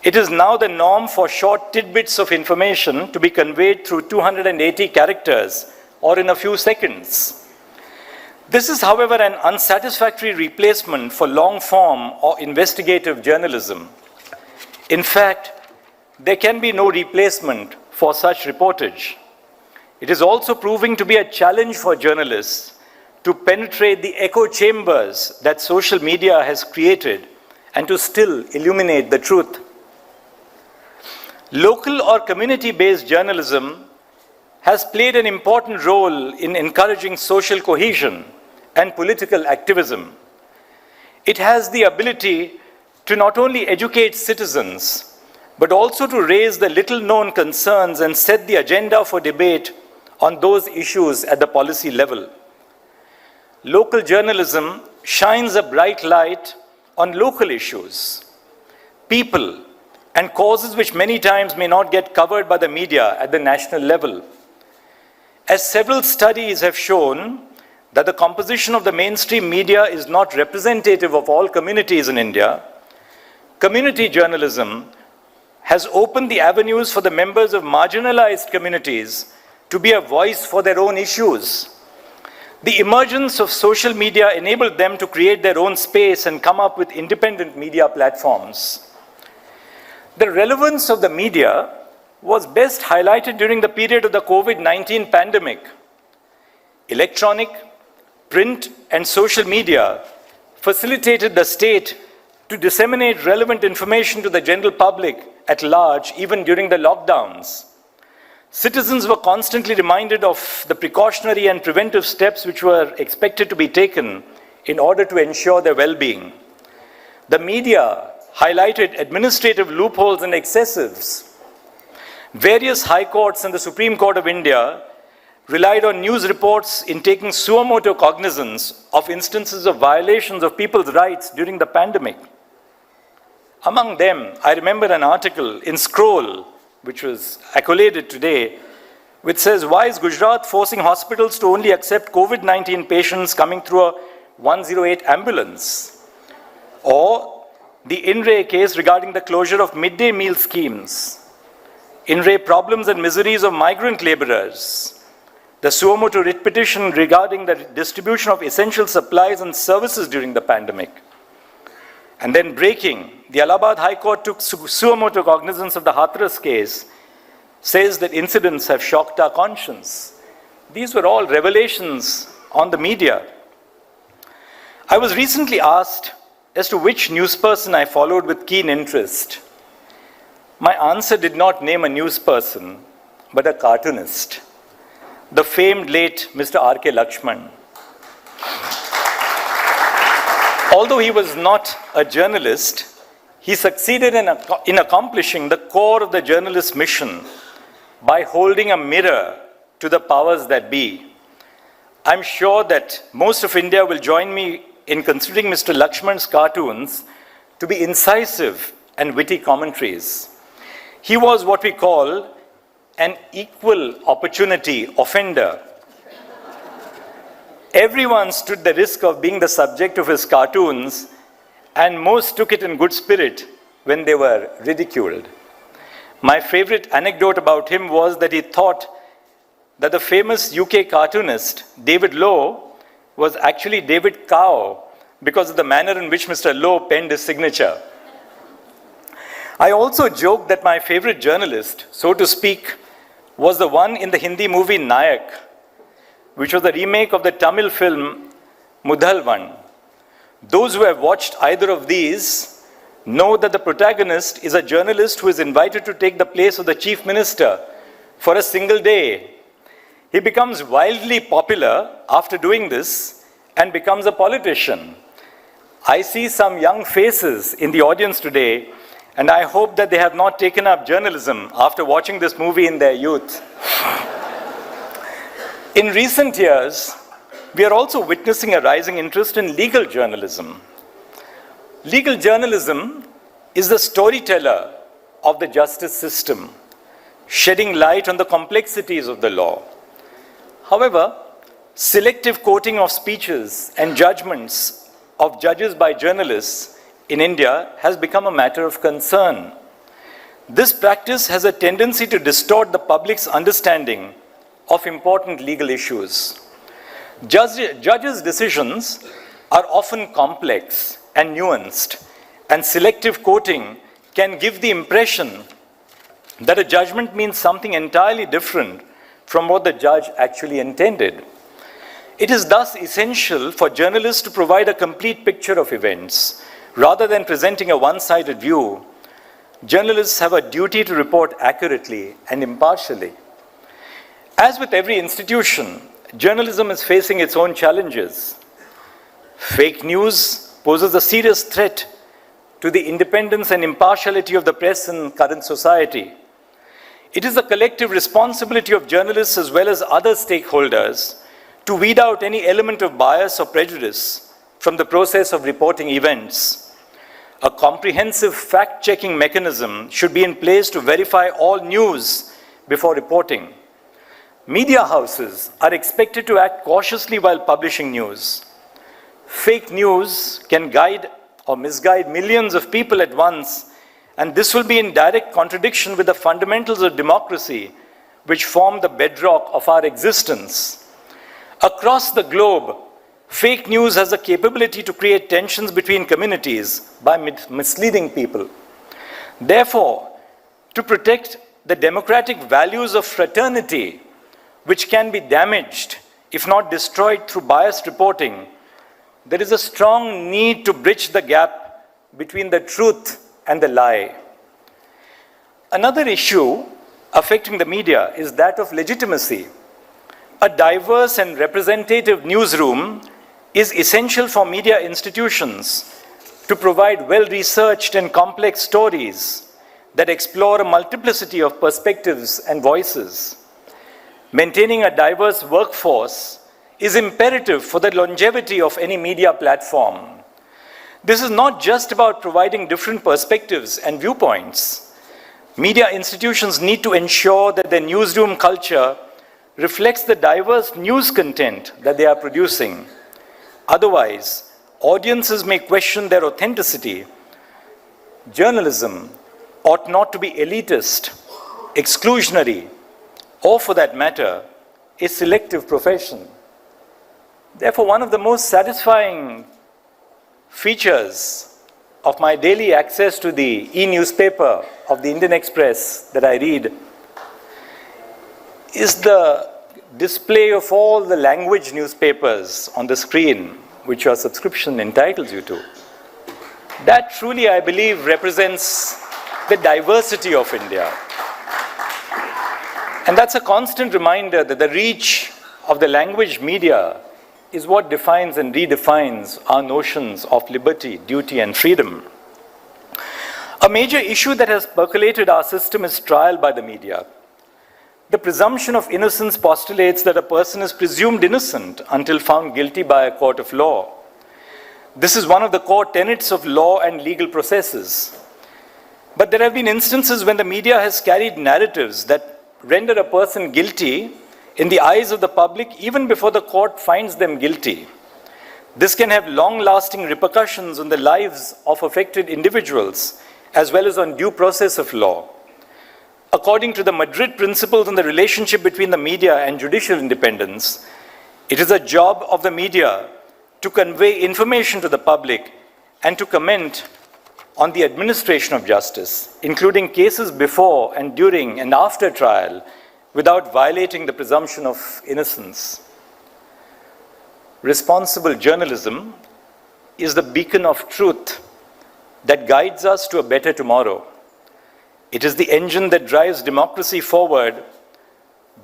It is now the norm for short tidbits of information to be conveyed through 280 characters or in a few seconds. This is, however, an unsatisfactory replacement for long-form or investigative journalism. In fact, there can be no replacement for such reportage. It is also proving to be a challenge for journalists to penetrate the echo chambers that social media has created and to still illuminate the truth. Local or community-based journalism has played an important role in encouraging social cohesion and political activism. It has the ability to not only educate citizens, but also to raise the little-known concerns and set the agenda for debate on those issues at the policy level. Local journalism shines a bright light on local issues, people, and causes which many times may not get covered by the media at the national level. As several studies have shown that the composition of the mainstream media is not representative of all communities in India, community journalism has opened the avenues for the members of marginalized communities to be a voice for their own issues. The emergence of social media enabled them to create their own space and come up with independent media platforms. The relevance of the media was best highlighted during the period of the COVID-19 pandemic. Electronic, print, and social media facilitated the state to disseminate relevant information to the general public at large, even during the lockdowns. Citizens were constantly reminded of the precautionary and preventive steps which were expected to be taken in order to ensure their well-being. The media highlighted administrative loopholes and excessives. Various high courts and the Supreme Court of India relied on news reports in taking suo motu cognizance of instances of violations of people's rights during the pandemic. Among them, I remember an article in Scroll, which was accoladed today, which says, why is Gujarat forcing hospitals to only accept COVID-19 patients coming through a 108 ambulance? Or the INRE case regarding the closure of midday meal schemes. INRE problems and miseries of migrant laborers. The suo motu writ petition regarding the distribution of essential supplies and services during the pandemic. And then breaking, the Allahabad High Court took suo motu cognizance of the Hathras case, says that incidents have shocked our conscience. These were all revelations on the media. I was recently asked as to which newsperson I followed with keen interest. My answer did not name a newsperson, but a cartoonist, the famed late Mr. R.K. Lakshman. Although he was not a journalist, he succeeded in accomplishing the core of the journalist's mission by holding a mirror to the powers that be. I'm sure that most of India will join me in considering Mr. Lakshman's cartoons to be incisive and witty commentaries. He was what we call an equal opportunity offender. Everyone stood the risk of being the subject of his cartoons, and most took it in good spirit when they were ridiculed. My favorite anecdote about him was that he thought that the famous UK cartoonist David Lowe was actually David Cow because of the manner in which Mr. Lowe penned his signature. I also joked that my favorite journalist, so to speak, was the one in the Hindi movie Nayak, which was a remake of the Tamil film Mudhalvan. Those who have watched either of these know that the protagonist is a journalist who is invited to take the place of the chief minister for a single day. He becomes wildly popular after doing this and becomes a politician. I see some young faces in the audience today, and I hope that they have not taken up journalism after watching this movie in their youth. In recent years, we are also witnessing a rising interest in legal journalism. Legal journalism is the storyteller of the justice system, shedding light on the complexities of the law. However, selective quoting of speeches and judgments of judges by journalists in India has become a matter of concern. This practice has a tendency to distort the public's understanding of important legal issues. Judges' decisions are often complex and nuanced, and selective quoting can give the impression that a judgment means something entirely different from what the judge actually intended. It is thus essential for journalists to provide a complete picture of events. Rather than presenting a one-sided view, journalists have a duty to report accurately and impartially. As with every institution, journalism is facing its own challenges. Fake news poses a serious threat to the independence and impartiality of the press in current society. It is the collective responsibility of journalists as well as other stakeholders to weed out any element of bias or prejudice from the process of reporting events. A comprehensive fact-checking mechanism should be in place to verify all news before reporting. Media houses are expected to act cautiously while publishing news. Fake news can guide or misguide millions of people at once, and this will be in direct contradiction with the fundamentals of democracy, which form the bedrock of our existence. Across the globe, fake news has the capability to create tensions between communities by misleading people. Therefore, to protect the democratic values of fraternity, which can be damaged, if not destroyed through biased reporting, there is a strong need to bridge the gap between the truth and the lie. Another issue affecting the media is that of legitimacy. A diverse and representative newsroom is essential for media institutions to provide well-researched and complex stories that explore a multiplicity of perspectives and voices. Maintaining a diverse workforce is imperative for the longevity of any media platform. This is not just about providing different perspectives and viewpoints. Media institutions need to ensure that their newsroom culture reflects the diverse news content that they are producing. Otherwise, audiences may question their authenticity. Journalism ought not to be elitist, exclusionary, or for that matter, a selective profession. Therefore, one of the most satisfying features of my daily access to the e-newspaper of the Indian Express that I read is the display of all the language newspapers on the screen, which your subscription entitles you to. That truly, I believe, represents the diversity of India. And that's a constant reminder that the reach of the language media is what defines and redefines our notions of liberty, duty, and freedom. A major issue that has percolated our system is trial by the media. The presumption of innocence postulates that a person is presumed innocent until found guilty by a court of law. This is one of the core tenets of law and legal processes. But there have been instances when the media has carried narratives that render a person guilty in the eyes of the public even before the court finds them guilty. This can have long-lasting repercussions on the lives of affected individuals as well as on due process of law. According to the Madrid Principles on the relationship between the media and judicial independence, it is a job of the media to convey information to the public and to comment on the administration of justice, including cases before and during and after trial, without violating the presumption of innocence. Responsible journalism is the beacon of truth that guides us to a better tomorrow. It is the engine that drives democracy forward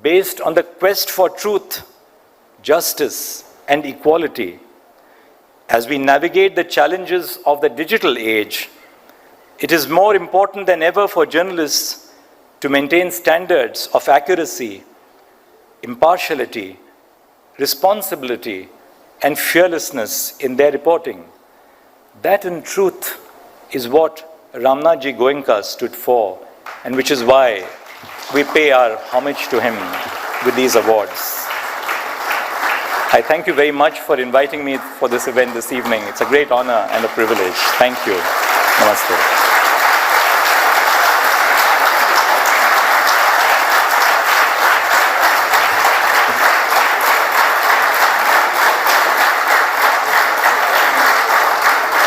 based on the quest for truth, justice, and equality. As we navigate the challenges of the digital age, it is more important than ever for journalists to maintain standards of accuracy, impartiality, responsibility, and fearlessness in their reporting. That, in truth, is what Ramnath Goenka stood for, and which is why we pay our homage to him with these awards. I thank you very much for inviting me for this event this evening. It's a great honor and a privilege. Thank you. Namaste.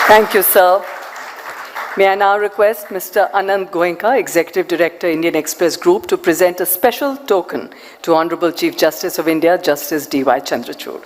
Thank you, sir. May I now request Mr. Ramnath Goenka, Executive Director, Indian Express Group, to present a special token to Honorable Chief Justice of India, Justice D.Y. Chandrachud.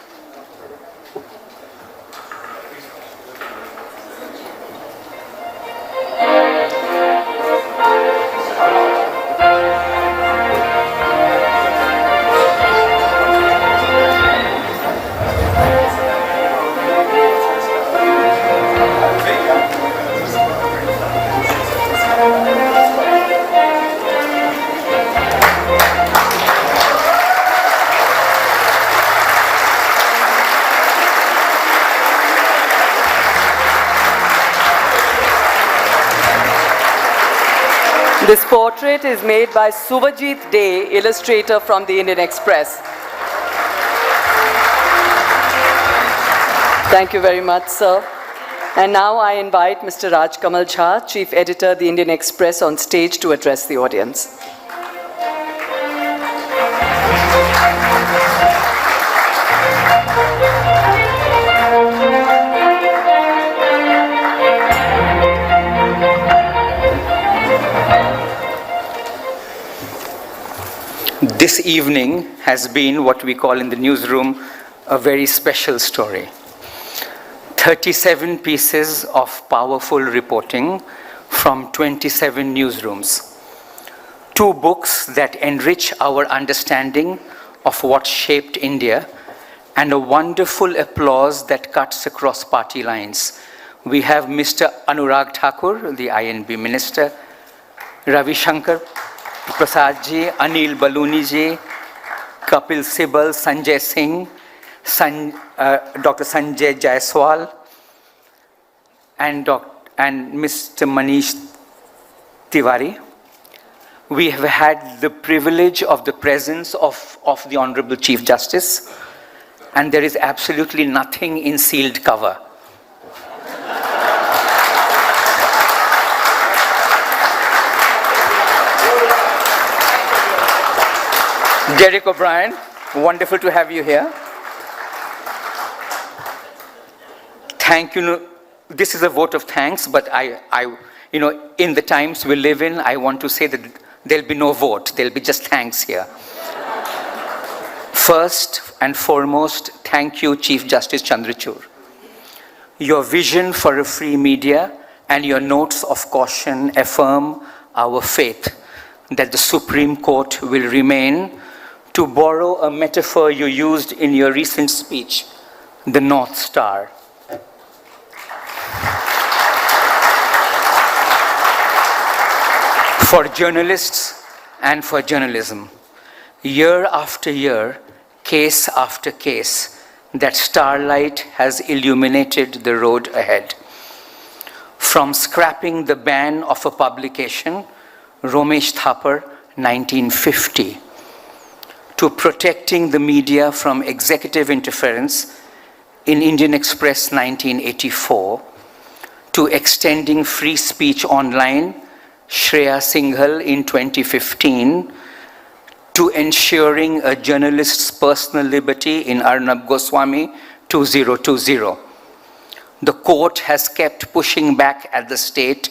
This portrait is made by Suvajit Day, illustrator from the Indian Express. Thank you very much, sir. And now I invite Mr. Raj Kamal Jha, Chief Editor, the Indian Express, on stage to address the audience. This evening has been what we call in the newsroom a very special story. 37 pieces of powerful reporting from 27 newsrooms. 2 books that enrich our understanding of what shaped India, and a wonderful applause that cuts across party lines. We have Mr. Anurag Thakur, the INB Minister, Ravi Shankar Prasad ji, Anil Baluni ji, Kapil Sibal, Sanjay Singh, Dr. Sanjay Jaiswal, and Mr. Manish Tiwari. We have had the privilege of the presence of the Honorable Chief Justice, and there is absolutely nothing in sealed cover. Derek O'Brien, wonderful to have you here. Thank you. This is a vote of thanks, but in the times we live in, I want to say that there'll be no vote. There'll be just thanks here. First and foremost, thank you, Chief Justice Chandrachud. Your vision for a free media and your notes of caution affirm our faith that the Supreme Court will remain, to borrow a metaphor you used in your recent speech, the North Star. For journalists and for journalism, year after year, case after case, that starlight has illuminated the road ahead. From scrapping the ban of a publication, Romesh Thapar, 1950, to protecting the media from executive interference in Indian Express, 1984, to extending free speech online, Shreya Singhal in 2015, to ensuring a journalist's personal liberty in Arnab Goswami, 2020. The court has kept pushing back at the state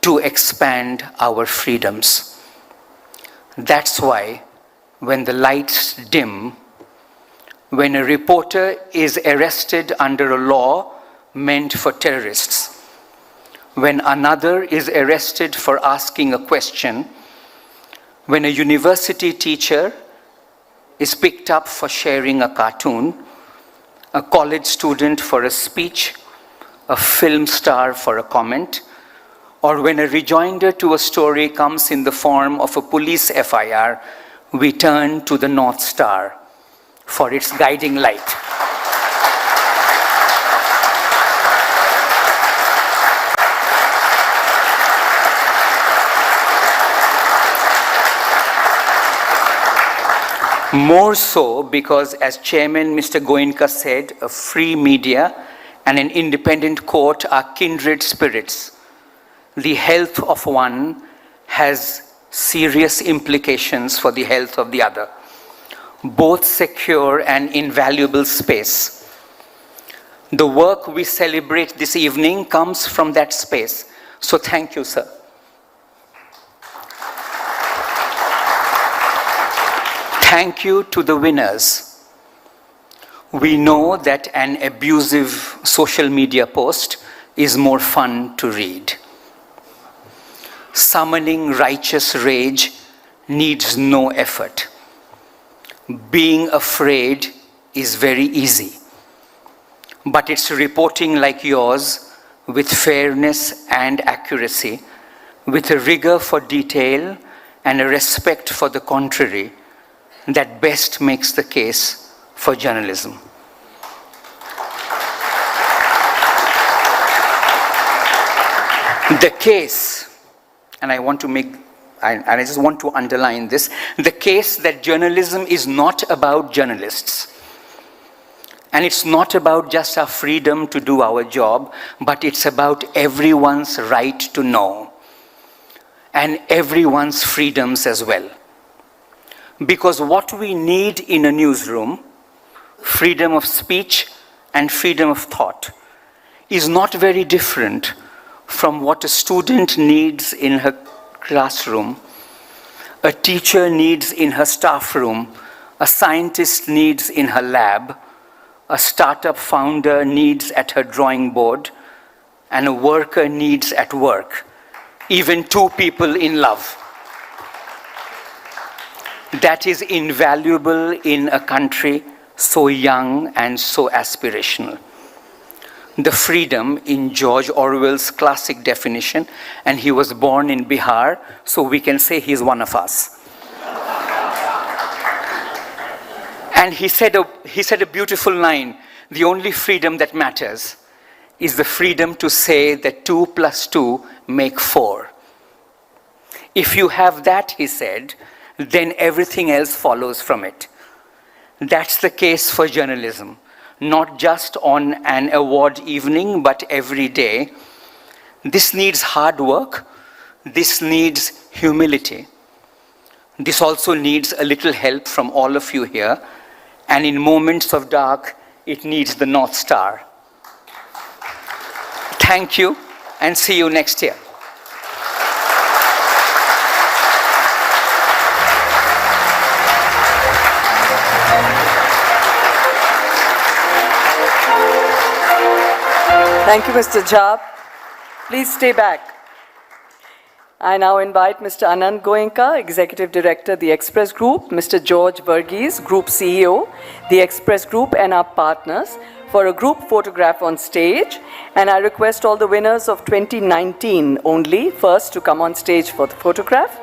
to expand our freedoms. That's why when the lights dim, when a reporter is arrested under a law meant for terrorists, when another is arrested for asking a question, when a university teacher is picked up for sharing a cartoon, a college student for a speech, a film star for a comment, or when a rejoinder to a story comes in the form of a police FIR, we turn to the North Star for its guiding light. More so because, as Chairman Mr. Goenka said, a free media and an independent court are kindred spirits. The health of one has serious implications for the health of the other. Both secure an invaluable space. The work we celebrate this evening comes from that space. So thank you, sir. Thank you to the winners. We know that an abusive social media post is more fun to read. Summoning righteous rage needs no effort. Being afraid is very easy. But it's reporting like yours, with fairness and accuracy, with a rigor for detail and a respect for the contrary, that best makes the case for journalism. The case, and I just want to underline this, the case that journalism is not about journalists. And it's not about just our freedom to do our job, but it's about everyone's right to know. And everyone's freedoms as well. Because what we need in a newsroom, freedom of speech and freedom of thought, is not very different from what a student needs in her classroom, a teacher needs in her staff room, a scientist needs in her lab, a startup founder needs at her drawing board, and a worker needs at work, even two people in love. That is invaluable in a country so young and so aspirational. The freedom in George Orwell's classic definition, and he was born in Bihar, so we can say he's one of us. And he said a beautiful line, the only freedom that matters is the freedom to say that 2 + 2 make 4. If you have that, he said, then everything else follows from it. That's the case for journalism, not just on an award evening, but every day. This needs hard work. This needs humility. This also needs a little help from all of you here. And in moments of dark, it needs the North Star. Thank you, and see you next year. Thank you, Mr. Jha. Please stay back. I now invite Mr. Ramnath Goenka, Executive Director, The Express Group, Mr. George Verghese, Group CEO, The Express Group and our partners, for a group photograph on stage. And I request all the winners of 2019 only first to come on stage for the photograph.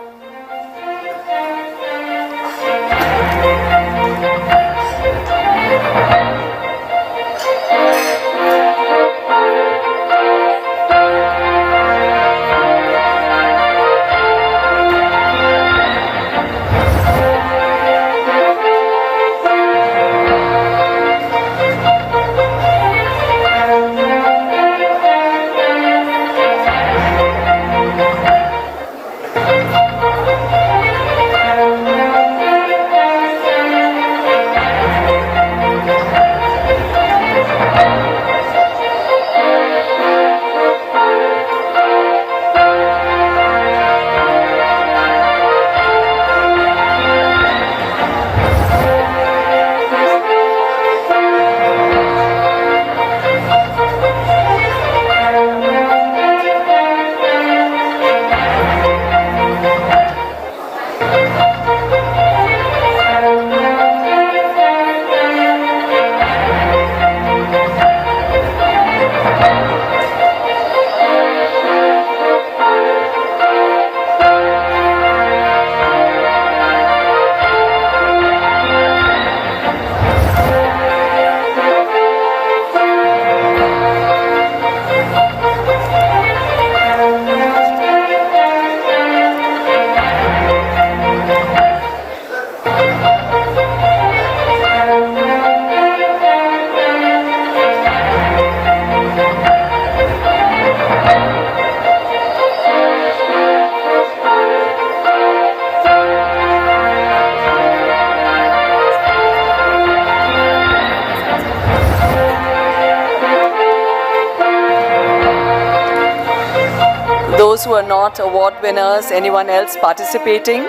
Those who are not award winners, anyone else participating,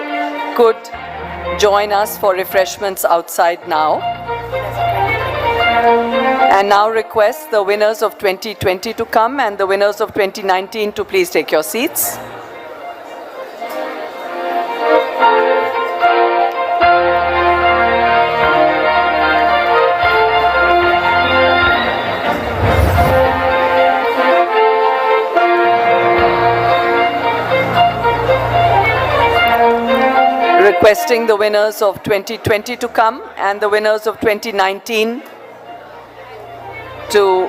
could join us for refreshments outside now. And now request the winners of 2020 to come and the winners of 2019 to please take your seats. Requesting the winners of 2020 to come and the winners of 2019 to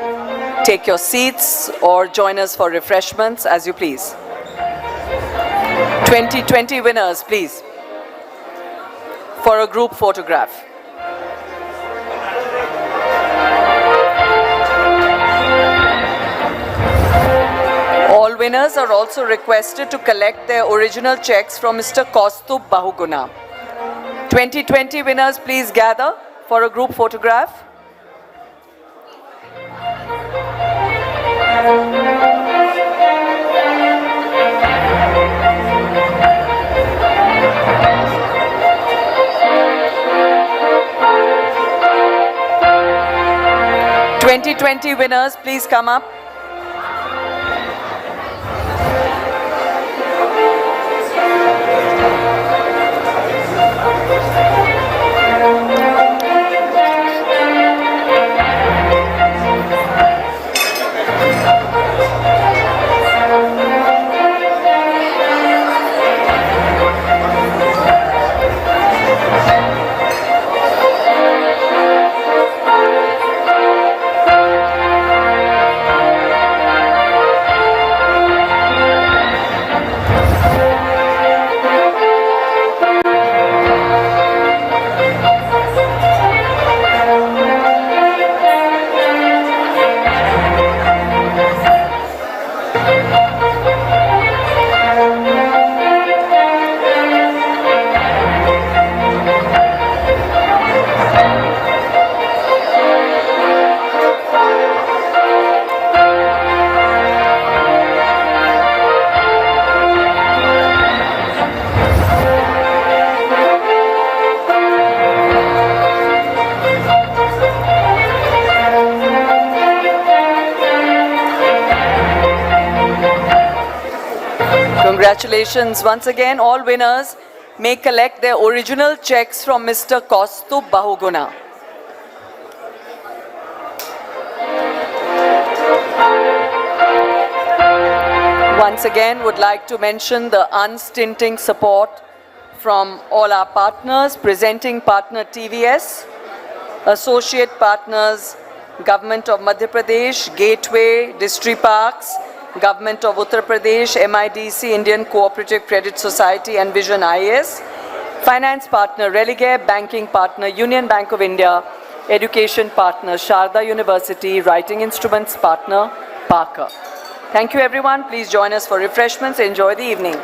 take your seats or join us for refreshments as you please. 2020 winners, please, for a group photograph. All winners are also requested to collect their original checks from Mr. Kaustubh Bahuguna. 2020 winners, please gather for a group photograph. '20 winners, please come up. Congratulations once again. All winners may collect their original checks from Mr. Kaustubh Bahuguna. Once again, would like to mention the unstinting support from all our partners, presenting partner TVS, associate partners Government of Madhya Pradesh, Gateway, District Parks, Government of Uttar Pradesh, MIDC, Indian Cooperative Credit Society and Vision IAS, finance partner Religare, banking partner Union Bank of India, education partner Sharda University, writing instruments partner Parker. Thank you everyone. Please join us for refreshments. Enjoy the evening.